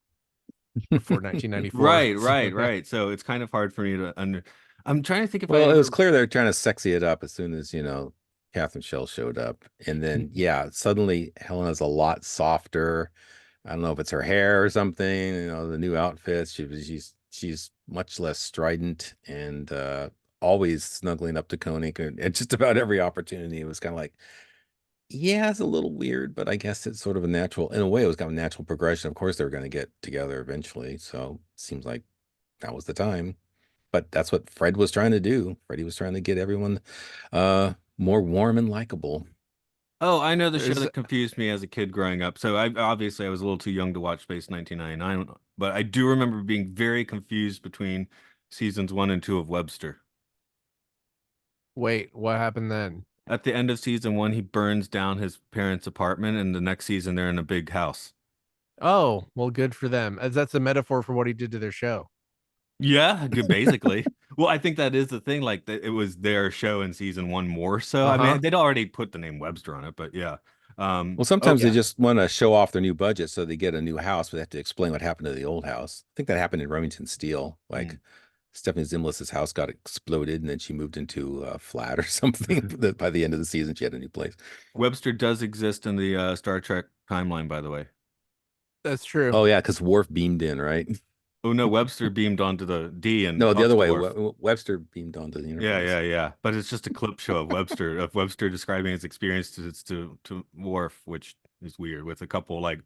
before 1994. Right, So, right, yeah. right. So it's kind of hard for me to I'm trying to think if I Well, it was ever clear they're trying to sexy it up as soon as, Catherine Shell showed up. And then, yeah, suddenly Helena's a lot softer. I don't know if it's her hair or something, the new outfits. She's much less strident, and always snuggling up to Koenig at just about every opportunity. It was kind of like, yeah, it's a little weird, but I guess it's sort of a natural, in a way, it was kind of a natural progression. Of course, they were going to get together eventually. So it seems like that was the time. But that's what Fred was trying to do. Freddie was trying to get everyone more warm and likable. Oh, I know the show There's that confused me as a kid growing up. So I was a little too young to watch Space 1999, but I do remember being very confused between seasons 1 and 2 of Webster. Wait, what happened then? At the end of season 1, he burns down his parents' apartment, and the next season they're in a big house. Oh, well, good for them, as that's a metaphor for what he did to their show. Yeah, good, basically. Well, I think that is the thing. Like, it was their show in season 1 more so. I Uh-huh. mean, they'd already put the name Webster on it, but yeah. Well, Oh, sometimes they Yeah. just want to show off their new budget, so they get a new house, but they have to explain what happened to the old house. I think that happened in Remington Steel. Like Stephanie Zimlis's house got exploded, and then she moved into a flat or something. By the end of the season, she had a new place. Webster does exist in the Star Trek timeline, by the way. That's true. Oh yeah, because Worf beamed in, right? Oh no, Webster beamed onto the D and No, the other talked to way. Worf. Webster beamed onto the Yeah, Enterprise. yeah. But it's just a clip show of Webster describing his experience to Worf, which is weird, with a couple like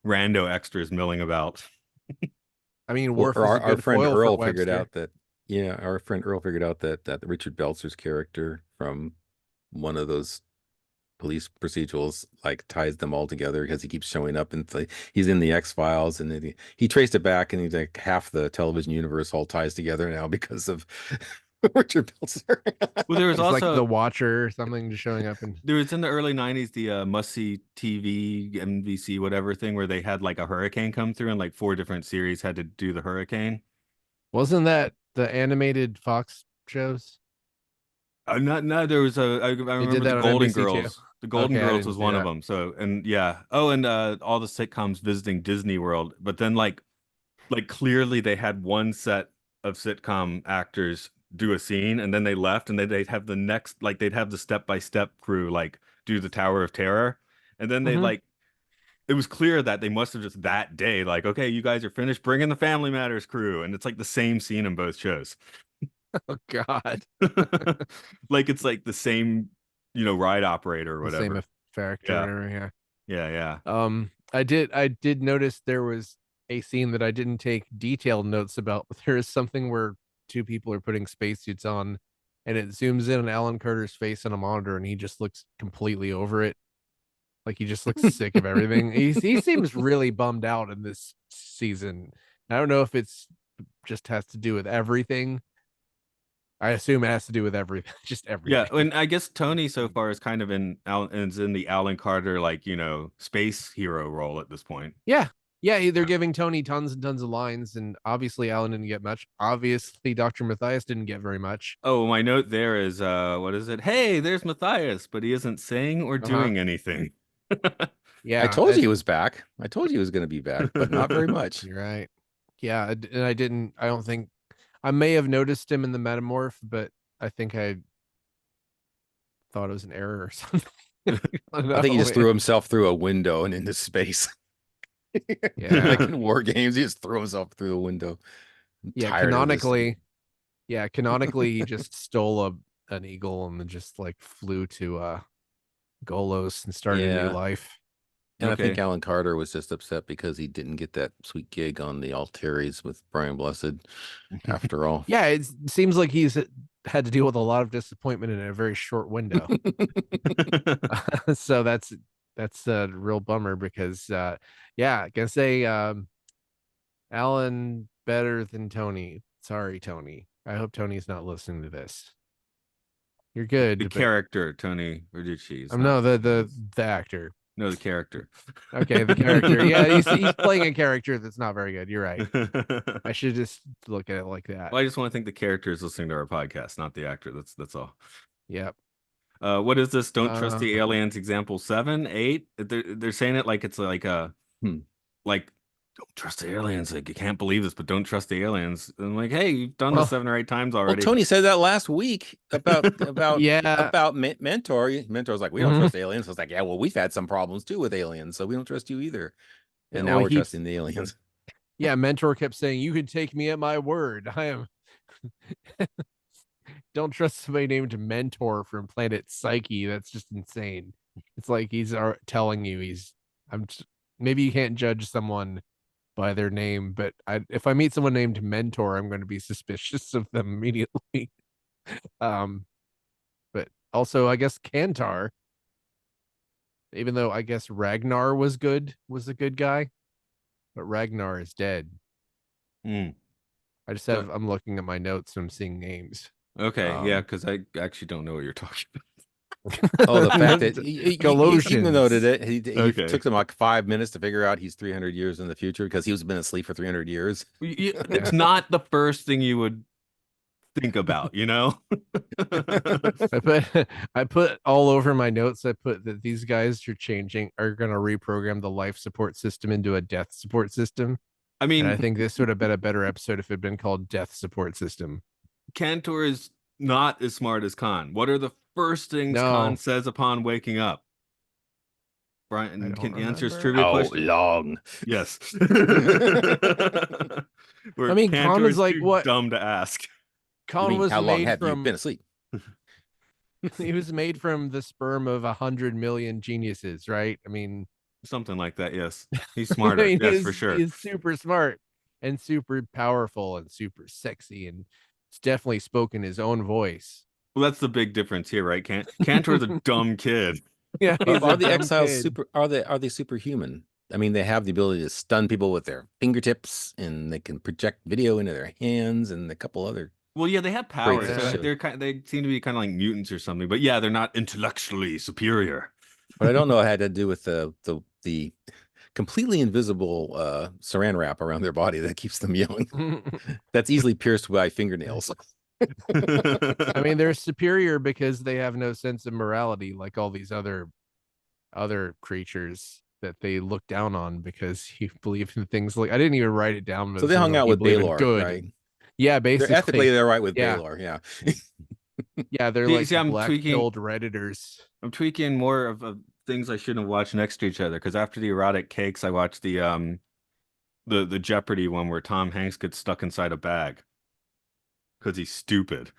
rando extras milling about. I mean, Well, Worf is a our good friend foil for Earl figured Webster. out that, yeah, our friend Earl figured out that Richard Belzer's character from one of those police procedurals like ties them all together because he keeps showing up and he's in the X-Files, and then he traced it back, and he's like half the television universe all ties together now because of Richard Belzer. Well, there was He's like the also Watcher or something, just showing up and there was in the early 90s the must see TV NBC whatever thing where they had like a hurricane come through and like 4 different series had to do the hurricane. wasn't that the animated Fox shows? No, there was I They remember did the that on Golden NBC too. Girls. The Golden Okay, I Girls didn't was see one of that. them. So, and yeah. Oh, and all the sitcoms visiting Disney World. But then like clearly they had one set of sitcom actors do a scene and then they left, and then they'd have the next, like they'd have the step-by-step crew like do the Tower of Terror. And then they Mhm. like it was clear that they must have just that day, like, okay, you guys are finished, bring in the Family Matters crew. And it's like the same scene in both shows. Oh God, Like it's like the same, ride operator or the same whatever. effect or Yeah, whatever. Yeah. yeah. I did notice there was a scene that I didn't take detailed notes about, but there is something where two people are putting spacesuits on, and it zooms in on Alan Carter's face on a monitor, and he just looks completely over it. Like he just looks sick of everything. He seems really bummed out in this season. I don't know if it's just has to do with everything. I assume it has to do with everything, just Yeah, everything. and I guess Tony so far is kind of is in the Alan Carter, like, space hero role at this point. Yeah. Yeah, they're giving Tony tons and tons of lines, and obviously Alan didn't get much. Obviously, Dr. Matthias didn't get very much. Oh, my note there is what is it? Hey, there's Matthias, but he isn't saying or Uh-huh. doing anything. I Yeah, told you he was back. I told you he was going to be back, but not very much. you're right. Yeah, and I don't think I may have noticed him in the metamorph, but I think I thought it was an error or something. I don't I think he know. just threw himself through a window and into space. Like Yeah. in War Games, he just threw himself through the window. I'm Yeah, tired of this. canonically he just stole an eagle and then just like flew to Golos and started a new Yeah. life. And I think Okay. Alan Carter was just upset because he didn't get that sweet gig on the Altares with Brian Blessed after all. Yeah, it seems like he's had to deal with a lot of disappointment in a very short window. So that's a real bummer because yeah, I can say Alan better than Tony. Sorry, Tony. I hope Tony's not listening to this. You're The good, but character, Tony Verducci, is I'm not no the listening to the this. the actor. No, the character. Okay, the character. Yeah, he's playing a character that's not very good. You're right. I should just look at it like that. Well, I just want to think the character is listening to our podcast, not the actor. That's all. Yep. What is this? Don't trust the Uh, aliens. Example 7, 8. They're saying it like it's like a Hmm. like don't trust the aliens. Like you can't believe this, but don't trust the aliens. And I'm like, hey, you've done this well, 7 or 8 times Well, already. Tony said that last week yeah. about Mentor. Mentor's like, we don't Mhm. trust aliens. I was like, yeah, well, we've had some problems too with aliens, so we don't trust you either. And now Well, we're trusting the aliens. Yeah, Mentor kept saying, "You can take me at my word. I am." Don't trust somebody named Mentor from Planet Psyche. That's just insane. It's like he's telling you he's. I'm. Maybe you can't judge someone by their name, but if I meet someone named Mentor, I'm going to be suspicious of them immediately. Um, but also I guess Kantar, even though I guess Ragnar was a good guy, but Ragnar is dead. Mm. I'm looking at my notes and I'm seeing names. Okay, yeah, because I actually don't know what you're talking Oh, the fact that about. he Galosians. noted it. He Okay. took him like 5 minutes to figure out he's 300 years in the future because he was been asleep for 300 years. It's not the first thing you would think about, you know? I put all over my notes. I put that these guys are going to reprogram the life support system into a death support system. I And I mean, think this would have been a better episode if it had been called Death Support System. Cantor is not as smart as Khan. What are the first things Khan No, says upon waking up? I Brian, don't can you answer his remember. trivia How question? long? Yes. I Where mean, Khan Cantor was is like too what? dumb to ask. You Khan mean was how long made have you from been asleep? he was made from the sperm of 100 million geniuses, right? I mean, Something like that, yes. He's I smarter. mean, Yes, for sure. he's super smart and super powerful and super sexy, and it's definitely spoken his own voice. Well, that's the big difference here, right? Cantor's a dumb kid. Yeah, he's Are a the dumb exiles kid. are they superhuman? I mean, they have the ability to stun people with their fingertips, and they can project video into their hands, and a couple other Well, yeah, they have traits powers. that Yeah. show. They seem to be kind of like mutants or something. But yeah, they're not intellectually superior. But I don't know what it had to do with the completely invisible saran wrap around their body that keeps them young. That's easily pierced by fingernails. I mean, they're superior because they have no sense of morality, like all these other creatures that they look down on because you believe in things like I didn't even write it down, but So it's they something hung like out you with believe in Baylor, good. right? Yeah, They're ethically basically. they're right with Yeah. Baylor, yeah. Yeah, they're See, like see, I'm black tweaking. pilled redditors. I'm tweaking more of things I shouldn't have watched next to each other. Because after the erotic cakes, I watched the Jeopardy one where Tom Hanks gets stuck inside a bag because he's stupid.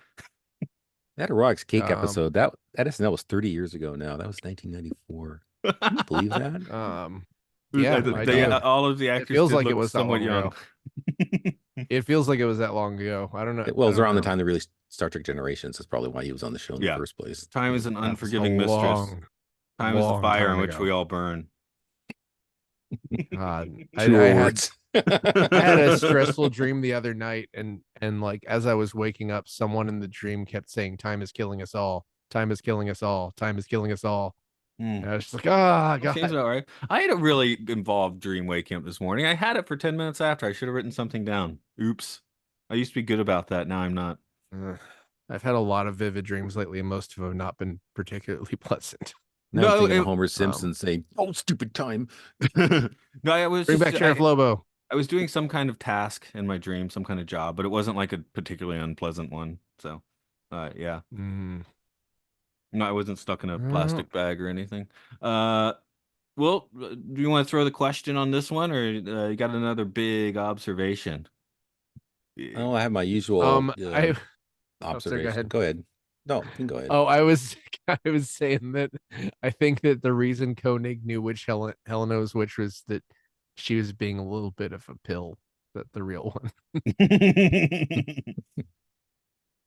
That erotics cake Um, episode, that SNL was 30 years ago now. That was 1994. Can you believe that? yeah, I do. All of the It actors feels did like it look was that somewhat long young. ago. It feels like it was that long ago. I don't know. Well, I it was don't around the remember. time they released Star Trek Generations. That's probably why he was on the show in the Yeah. first place. Time is an That was a unforgiving mistress. Time is the long fire in time which ago. we all burn. God, True I had words. I had a stressful dream the other night, and like as I was waking up, someone in the dream kept saying, "Time is killing us all. Time is killing us all. Time is killing us all." Hmm. And I was just like, "Ah, That seems God." about right. I had a really involved dream waking up this morning. I had it for 10 minutes after. I should have written something down. Oops. I used to be good about that. Now I'm not. I've had a lot of vivid dreams lately, and most of them have not been particularly pleasant. Now I'm No, thinking of Homer Simpson Um, saying, "Oh, stupid time." no, I was Bring just back Sheriff Lobo. I was doing some kind of task in my dream, some kind of job, but it wasn't like a particularly unpleasant one. So, yeah. Mm. No, I wasn't stuck in a Well, plastic bag or anything. Uh, well, do you want to throw the question on this one, or you got another big observation? Oh, I have my usual I oh, sorry, go observation. ahead. Go ahead. No, you can go ahead. Oh, I was I was saying that I think that the reason Koenig knew which Helena was which was that she was being a little bit of a pill, that the real one.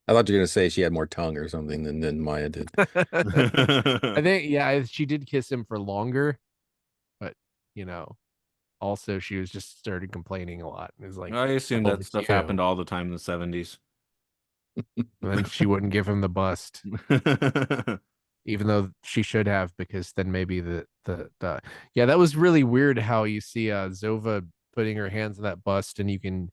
I thought you were gonna say she had more tongue or something than Maya did. I think yeah, she did kiss him for longer, but you know, also she was just started complaining a lot. It was like, I assume oh, that it's stuff you. happened all the time in the 70s. And then she wouldn't give him the bust, even though she should have, because then maybe the yeah, that was really weird how you see Zova putting her hands on that bust and you can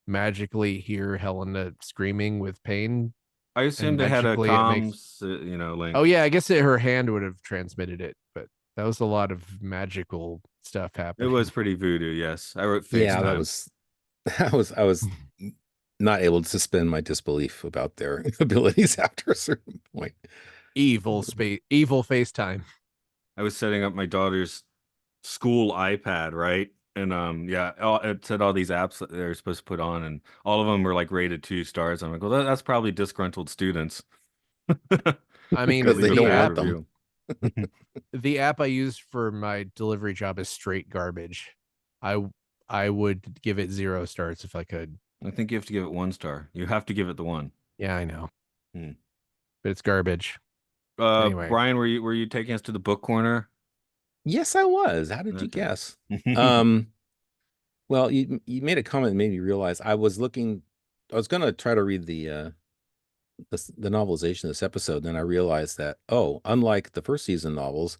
magically hear Helena screaming with pain, I and assume they had a magically it makes comms, link. oh yeah, I guess her hand would have transmitted it, but that was a lot of magical stuff It happening. was pretty voodoo, yes. I wrote Yeah, that FaceTime. was I was not able to suspend my disbelief about their abilities after a certain point. Evil FaceTime. I was setting up my daughter's school iPad, right? And yeah, it said all these apps that they're supposed to put on, and all of them were like rated 2 stars. I'm like, well, that's probably disgruntled students. I mean, because they Leave a don't bad want them. review. the app I used for my delivery job is straight garbage. I I would give it 0 stars if I could. I think you have to give it 1 star. You have to give it the one. Yeah, I know. Hmm. But it's garbage. Anyway. Brian, were you taking us to the book corner? Yes, I was. How did you Okay. guess? Um, well, you made a comment that made me realize I was looking. I was gonna try to read the novelization of this episode, then I realized that, oh, unlike the first season novels,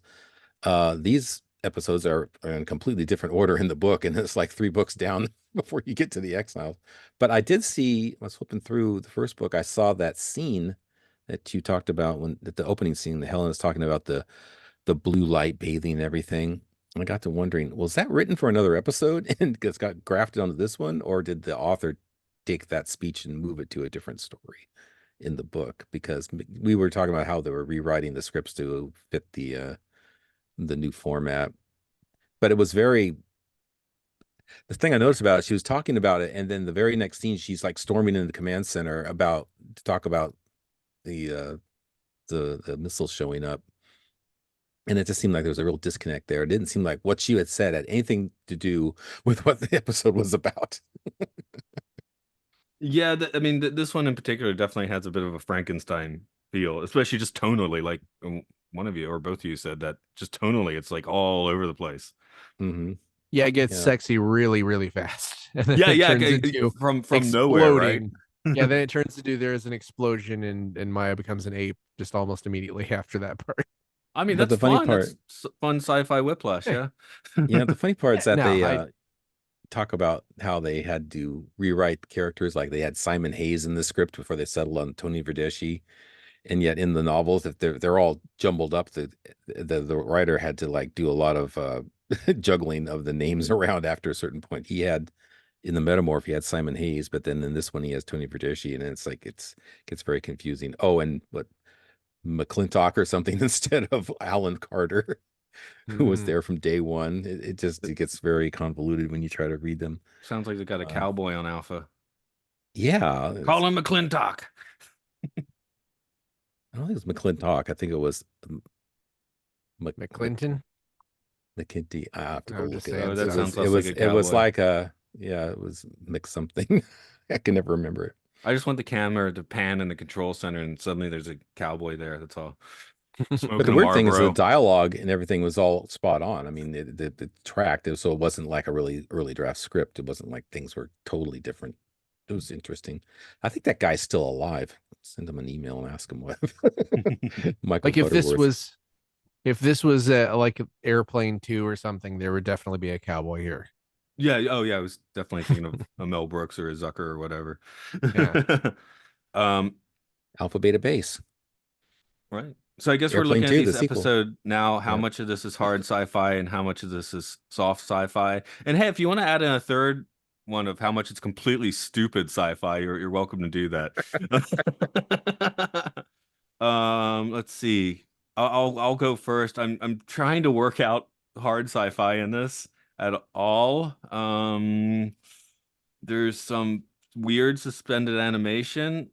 these episodes are in completely different order in the book, and it's like 3 books down before you get to the Exiles. But I did see, I was flipping through the first book, I saw that scene that you talked about when at the opening scene, the Helen is talking about the blue light bathing and everything. And I got to wondering, was that written for another episode and it's got grafted onto this one, or did the author take that speech and move it to a different story in the book? Because we were talking about how they were rewriting the scripts to fit the new format. But it was very, the thing I noticed about it, she was talking about it, and then the very next scene, she's like storming into the command center about to talk about the missiles showing up. And it just seemed like there was a real disconnect there. It didn't seem like what she had said had anything to do with what the episode was about. Yeah, I mean, this one in particular definitely has a bit of a Frankenstein feel, especially just tonally. Like one of you or both of you said that just tonally, it's like all over the place. Mm-hmm. Yeah, it gets Yeah. sexy really, really fast. And then Yeah, it yeah, turns okay, into from nowhere, right? exploding. Yeah, then it turns into there's an explosion and Maya becomes an ape just almost immediately after that part. I mean, But that's the funny fun. part, That's fun sci-fi whiplash, yeah. yeah, the funny part is that No, they I talk about how they had to rewrite characters. Like they had Simon Hayes in the script before they settled on Tony Verdeschi. And yet in the novels, if they're all jumbled up, the writer had to like do a lot of juggling of the names around after a certain point. He had in the Metamorph, he had Simon Hayes, but then in this one he has Tony Verdeschi, and it's like it gets very confusing. Oh, and what McClintock or something instead of Alan Carter, who was there from day one. It gets very convoluted when you try to read them. Sounds like they got a cowboy on Alpha. Yeah, Call him McClintock. I don't think it was McClintock. I think it was McClinton. McKinty. I have to I go would look just it say up. Oh, that it sounds It less was like a it was cowboy. like a yeah, it was mix something. I can never remember it. I just want the camera to pan in the control center, and suddenly there's a cowboy there. That's all. But Smoking the a weird thing is the Marlboro. dialogue and everything was all spot on. I mean, it tracked, so it wasn't like a really early draft script. It wasn't like things were totally different. It was interesting. I think that guy's still alive. Send him an email and ask him what Michael Like if this Butterworth. was like Airplane 2 or something, there would definitely be a cowboy here. Yeah. Oh, yeah. I was definitely thinking of a Mel Brooks or a Zucker or whatever. Yeah. Alpha Beta Base. Right. So I guess we're Airplane looking at 2, the these sequel. episode now. How Yeah. much of this is hard sci-fi and how much of this is soft sci-fi? And hey, if you want to add in a third one of how much it's completely stupid sci-fi, you're welcome to do that. Let's see. I'll go first. I'm trying to work out hard sci-fi in this at all. There's some weird suspended animation.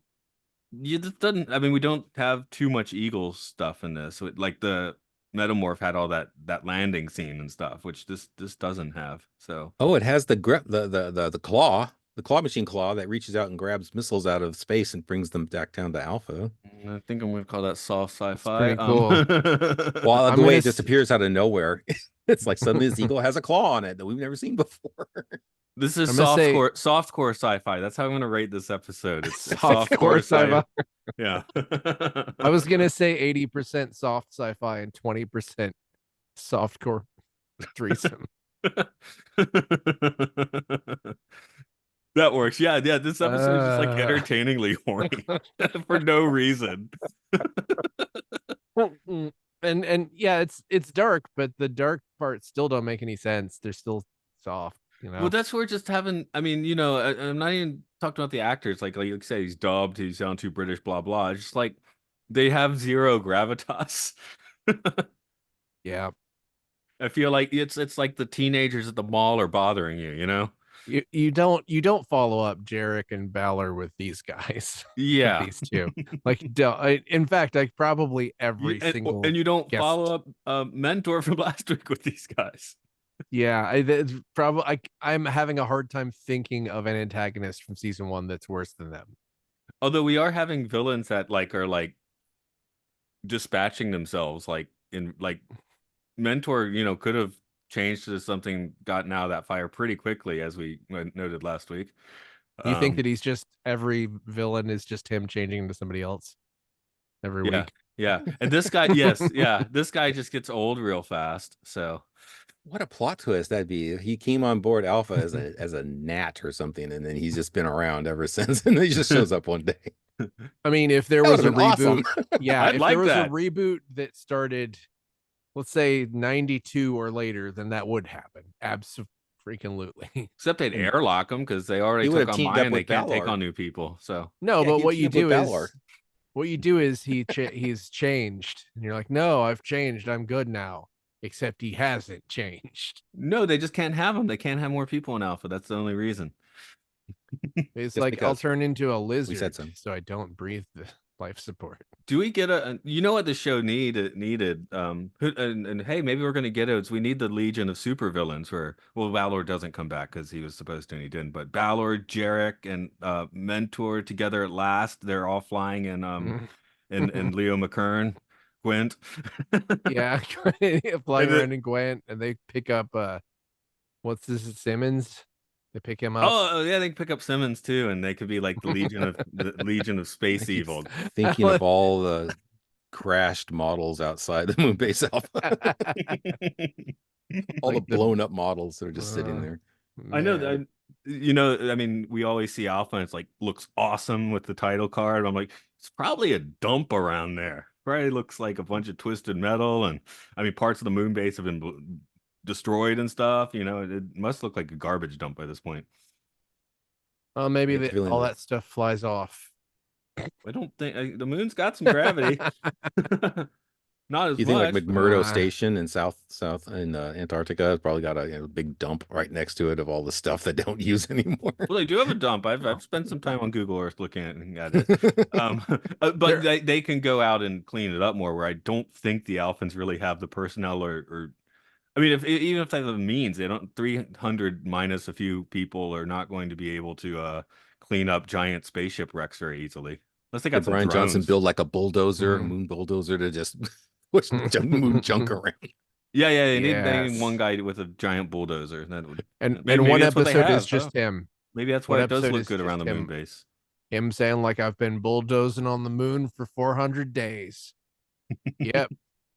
Yeah, this doesn't. I mean, we don't have too much eagle stuff in this. Like the Metamorph had all that landing scene and stuff, which this doesn't have. So Oh, it has the grip, the claw, the claw machine claw that reaches out and grabs missiles out of space and brings them back down to Alpha. I think I'm gonna call that soft It's sci-fi. pretty cool. Well, I'm the way gonna it just appears out of nowhere, it's like suddenly this eagle has a claw on it that we've never seen before. This is I'm gonna say softcore sci-fi. That's how I'm gonna rate this episode. It's softcore sci-fi. Yeah. I was gonna say 80% soft sci-fi and 20% softcore threesome. That works. Yeah, yeah. This episode is just like entertainingly horny for no reason. And yeah, it's dark, but the dark parts still don't make any sense. They're still soft, you know. Well, that's where just having. I mean, I'm not even talking about the actors. Like you say, he's dubbed. He sounds too British. Blah blah. It's just like they have zero gravitas. Yeah. I feel like it's like the teenagers at the mall are bothering you, you know? You don't follow up Jarek and Balor with these guys, with Yeah. these two. Like, in fact, like probably every single And you don't guest. follow up Mentor from last week with these guys. Yeah, it's probably I'm having a hard time thinking of an antagonist from season 1 that's worse than them. Although we are having villains that like are like dispatching themselves, like in like Mentor, you know, could have changed to something, gotten out of that fire pretty quickly, as we noted last week. You think Um, that he's just every villain is just him changing into somebody else every yeah, week? yeah. And this guy, yes, yeah, this guy just gets old real fast. So What a plot twist that'd be. He came on board Alpha as a gnat or something, and then he's just been around ever since, and he just shows up one day. I mean, if there That would was a have been reboot, awesome. yeah, I'd if there like was a that. reboot that started, let's say 92 or later, then that would happen. Absolutely. Except they'd And airlock them because they already he would took have on teamed up Mayan. They with can't take Balor. on new people. So No, Yeah, but he'd team up with Balor. what you do is he's changed, and you're like, no, I've changed. I'm good now. Except he hasn't changed. no, they just can't have them. They can't have more people in Alpha. That's the only reason. It's Just like I'll because turn into a we said lizard so. so I don't breathe the life support. Do we get you know what the show needed? And hey, maybe we're gonna get it. Is we need the Legion of supervillains where, well, Balor doesn't come back because he was supposed to and he didn't. But Balor, Jarek, and Mentor together at last. They're all flying in and Leo McKern, Gwent. Yeah, flying And around in Gwent, and they pick up what's this, Simmons? They pick him up. oh yeah, they can pick up Simmons too, and they could be like the Legion of I Space keep Evil. thinking of all the crashed models outside the Moonbase Alpha. All the Like the blown up models that are just sitting uh, there. I know man. that, you know, I mean, we always see Alpha and it's like looks awesome with the title card. I'm like, it's probably a dump around there. Probably looks like a bunch of twisted metal, and I mean, parts of the moon base have been destroyed and stuff. You know, it must look like a garbage dump by this point. Well, maybe I get the feeling all that that stuff flies off. I don't think the moon's got some gravity. Not as you think like much. McMurdo Station in South in Antarctica has probably got a big dump right next to it of all the stuff they don't use anymore. Well, they do have a dump. I've spent some time on Google Earth looking at it. But they can go out and clean it up more. Where I don't think the Alphans really have the personnel or I mean, if even if they have the means, they don't. 300 minus a few people are not going to be able to clean up giant spaceship wrecks very easily. Unless they got Did some Brian Johnson drones. build like a bulldozer, a Mhm. moon bulldozer to just push moon junk around? Yeah, they need Yes. one guy with a giant bulldozer. That would And maybe one that's what they episode have. is just him. Maybe that's One why it does episode look is good around just the moon him. base. Him saying like I've been bulldozing on the moon for 400 days. Yep.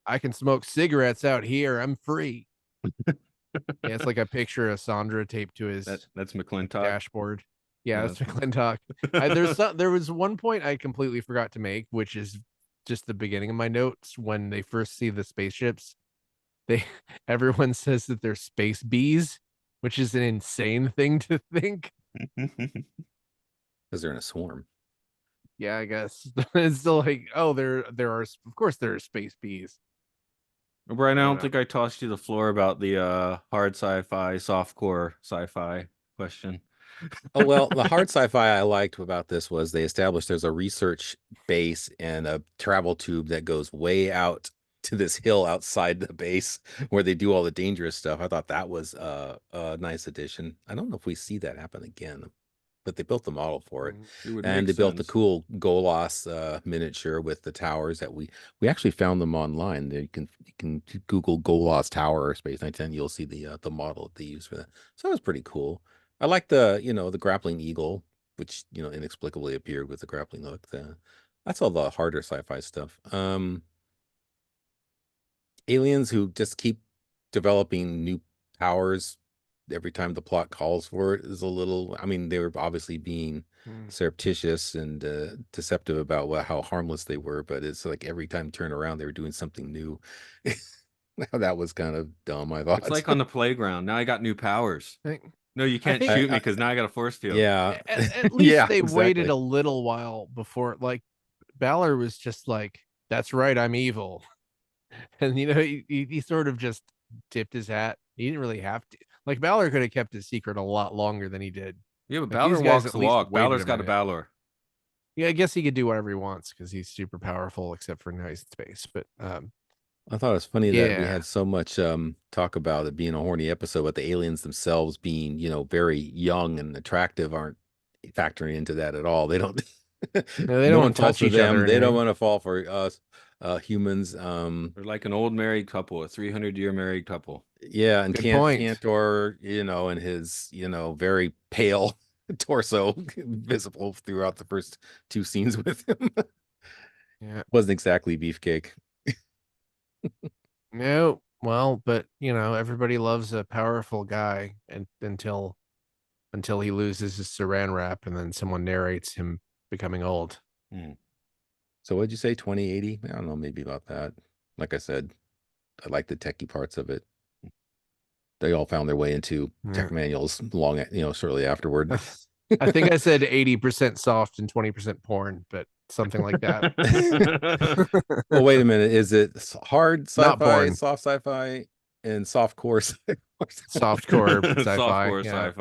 I can smoke cigarettes out here. I'm free. Yeah, it's like a picture of Sandra taped to his That's McClintock. dashboard. Yeah, Yeah, that's McClintock. There was one point I completely forgot to make, which is just the beginning of my notes when they first see the spaceships. Everyone says that they're space bees, which is an insane thing to think. Because they're in a swarm. Yeah, I guess it's still like, oh, there are, of course there are space bees. Brian, I I don't don't know. think I tossed you the floor about the hard sci-fi, softcore sci-fi question. Oh, well, the hard sci-fi I liked about this was they established there's a research base and a travel tube that goes way out to this hill outside the base where they do all the dangerous stuff. I thought that was a nice addition. I don't know if we see that happen again, but they built the model for it. It would And make they built the sense. cool Golos miniature with the towers that we actually found them online. You can Google Golos Tower Space 910. You'll see the model that they use for that. So that was pretty cool. I like the grappling eagle, which inexplicably appeared with the grappling hook. That's all the harder sci-fi stuff. Aliens who just keep developing new powers every time the plot calls for it is a little. I mean, they were obviously being surreptitious and deceptive about how harmless they were, but it's like every time you turn around, they were doing something new. That was kind of dumb, I thought. It's like on the playground. Now I got new powers. No, you can't think- shoot me because now I got a force field. Yeah. At least Yeah, they waited exactly. a little while before, like Balor was just like, that's right, I'm evil. And he sort of just tipped his hat. He didn't really have to. Like Balor could have kept his secret a lot longer than he did. Yeah, but Like Balor these guys walks at the least walk. waited Balor's a got a minute. Balor. Yeah, I guess he could do whatever he wants because he's super powerful, except for now he's in space. But I thought it was funny that we yeah, had so much talk about it being a horny episode, but the aliens themselves being, very young and attractive aren't factoring into that at all. They don't no, they no don't one falls touch for each other them. or They don't anything. want to fall for us humans. They're like an old married couple, a 300-year married couple. Yeah, and Good point. Cantor, and his, very pale torso visible throughout the first two scenes with him. Yeah, Wasn't exactly beefcake. no, well, but everybody loves a powerful guy, and until he loses his Saran wrap, and then someone narrates him becoming old. Hmm. So what'd you say, 2080? I don't know, maybe about that. Like I said, I like the techie parts of it. They all found their way into Yeah. tech manuals shortly afterward. I think I said 80% soft and 20% porn, but something like that. Well, wait a minute. Is it hard Not sci-fi, porn, soft sci-fi, and soft core sci-fi? softcore sci-fi. Softcore Yeah.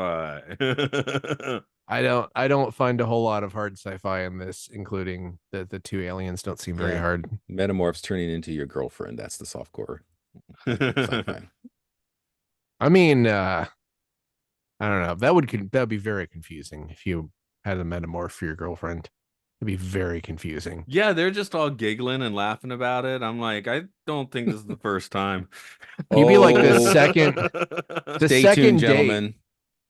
sci-fi. I don't find a whole lot of hard sci-fi in this, including the two aliens don't seem very Yeah. hard. Metamorphs turning into your girlfriend. That's the soft core sci-fi. I mean, I don't know. That would be very confusing if you had a metamorph for your girlfriend. It'd be very confusing. Yeah, they're just all giggling and laughing about it. I'm like, I don't think this is the first time. You'd be like the Oh. Stay tuned, second date. gentlemen.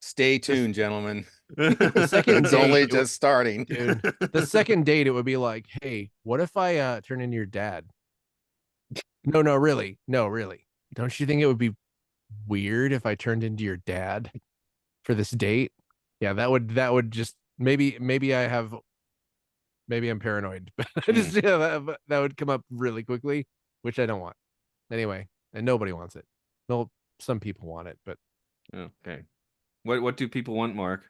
Stay tuned, gentlemen. The second It's date, only just starting. dude. The second date, it would be like, hey, what if I turn into your dad? No, really. No, really. Don't you think it would be weird if I turned into your dad for this date? Yeah, that would just maybe I'm paranoid, but that would come up really quickly, which I don't want. Anyway, and nobody wants it. No, some people want it, but Okay. What do people want, Mark?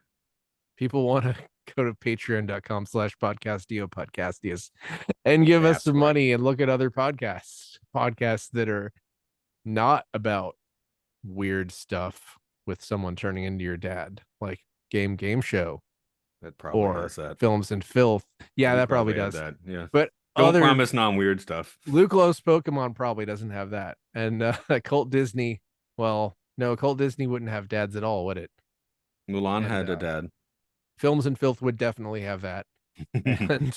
people want to go to patreon.com/podcastio and give us That's some right. money and look at other podcasts that are not about weird stuff with someone turning into your dad, like game show That probably or has that. Films and Filth. Yeah, We that probably had does. that. Yeah. But Don't promise non-weird stuff. Luke Lowe's Pokemon probably doesn't have that. And Cult Disney, well, no, Cult Disney wouldn't have dads at all, would it? Mulan And, had a dad. Films and Filth would definitely have that. And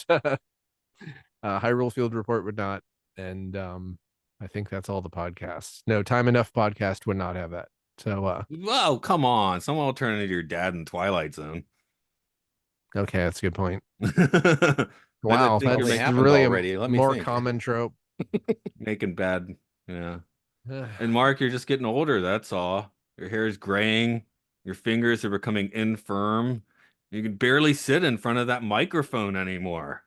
Hyrule Field Report would not. And I think that's all the podcasts. No, Time Enough podcast would not have that. So Whoa, come on. Someone will turn into your dad in Twilight Zone. okay, that's a good point. I Wow, think that's you're happened really already. Let me more think. common trope. making bad. Yeah. And Mark, you're just getting older, that's all. Your hair is graying, your fingers are becoming infirm. You can barely sit in front of that microphone anymore.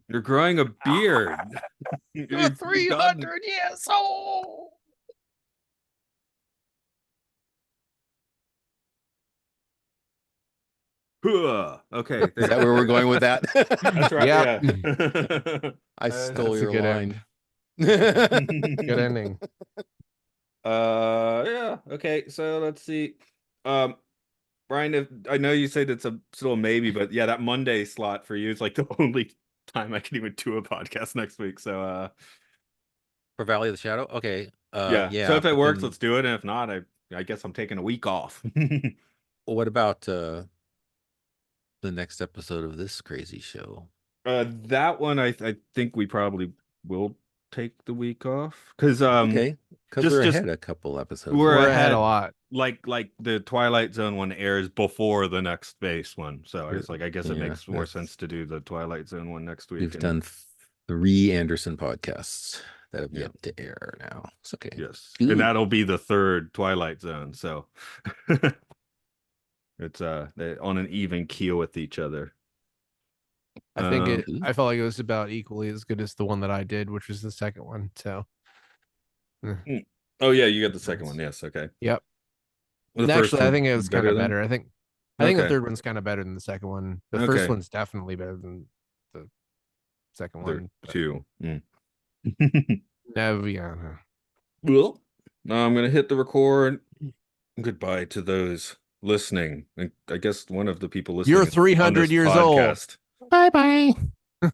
You're growing a beard. You're 300 years old. Okay. Is that where we're going with that? That's right. Yep. Yeah. I stole That's a your good line. Good ending. Yeah. Okay. So let's see. Brian, if I know you said it's still a maybe, but yeah, that Monday slot for you is like the only time I can even do a podcast next week. So For Valley of the Shadow? Okay. yeah. Yeah. So if it but works, then let's do it. And if not, I guess I'm taking a week off. what about the next episode of this crazy show? That one I think we probably will take the week off because Okay. Because we're just ahead a couple episodes. we're ahead ahead a lot. like the Twilight Zone one airs before the next space one. So I guess it Yeah, makes more sense to do the Twilight Zone one next week. We've done 3 Anderson podcasts that have yet to air now. It's okay. Yes. Ooh. And that'll be the 3rd Twilight Zone. So it's they're on an even keel with each other. I think I felt like it was about equally as good as the one that I did, which was the second one. So oh yeah, you got the second one. Yes, okay. Yep. The And first actually, I one think it was kind of better. I think the Okay. third one's kind of better than the second one. The first one's definitely better than the second one. Two. No, yeah. Well, Now I'm gonna hit the record. Goodbye to those listening, and I guess one of the people listening You're is on 300 this years old. podcast. Bye bye.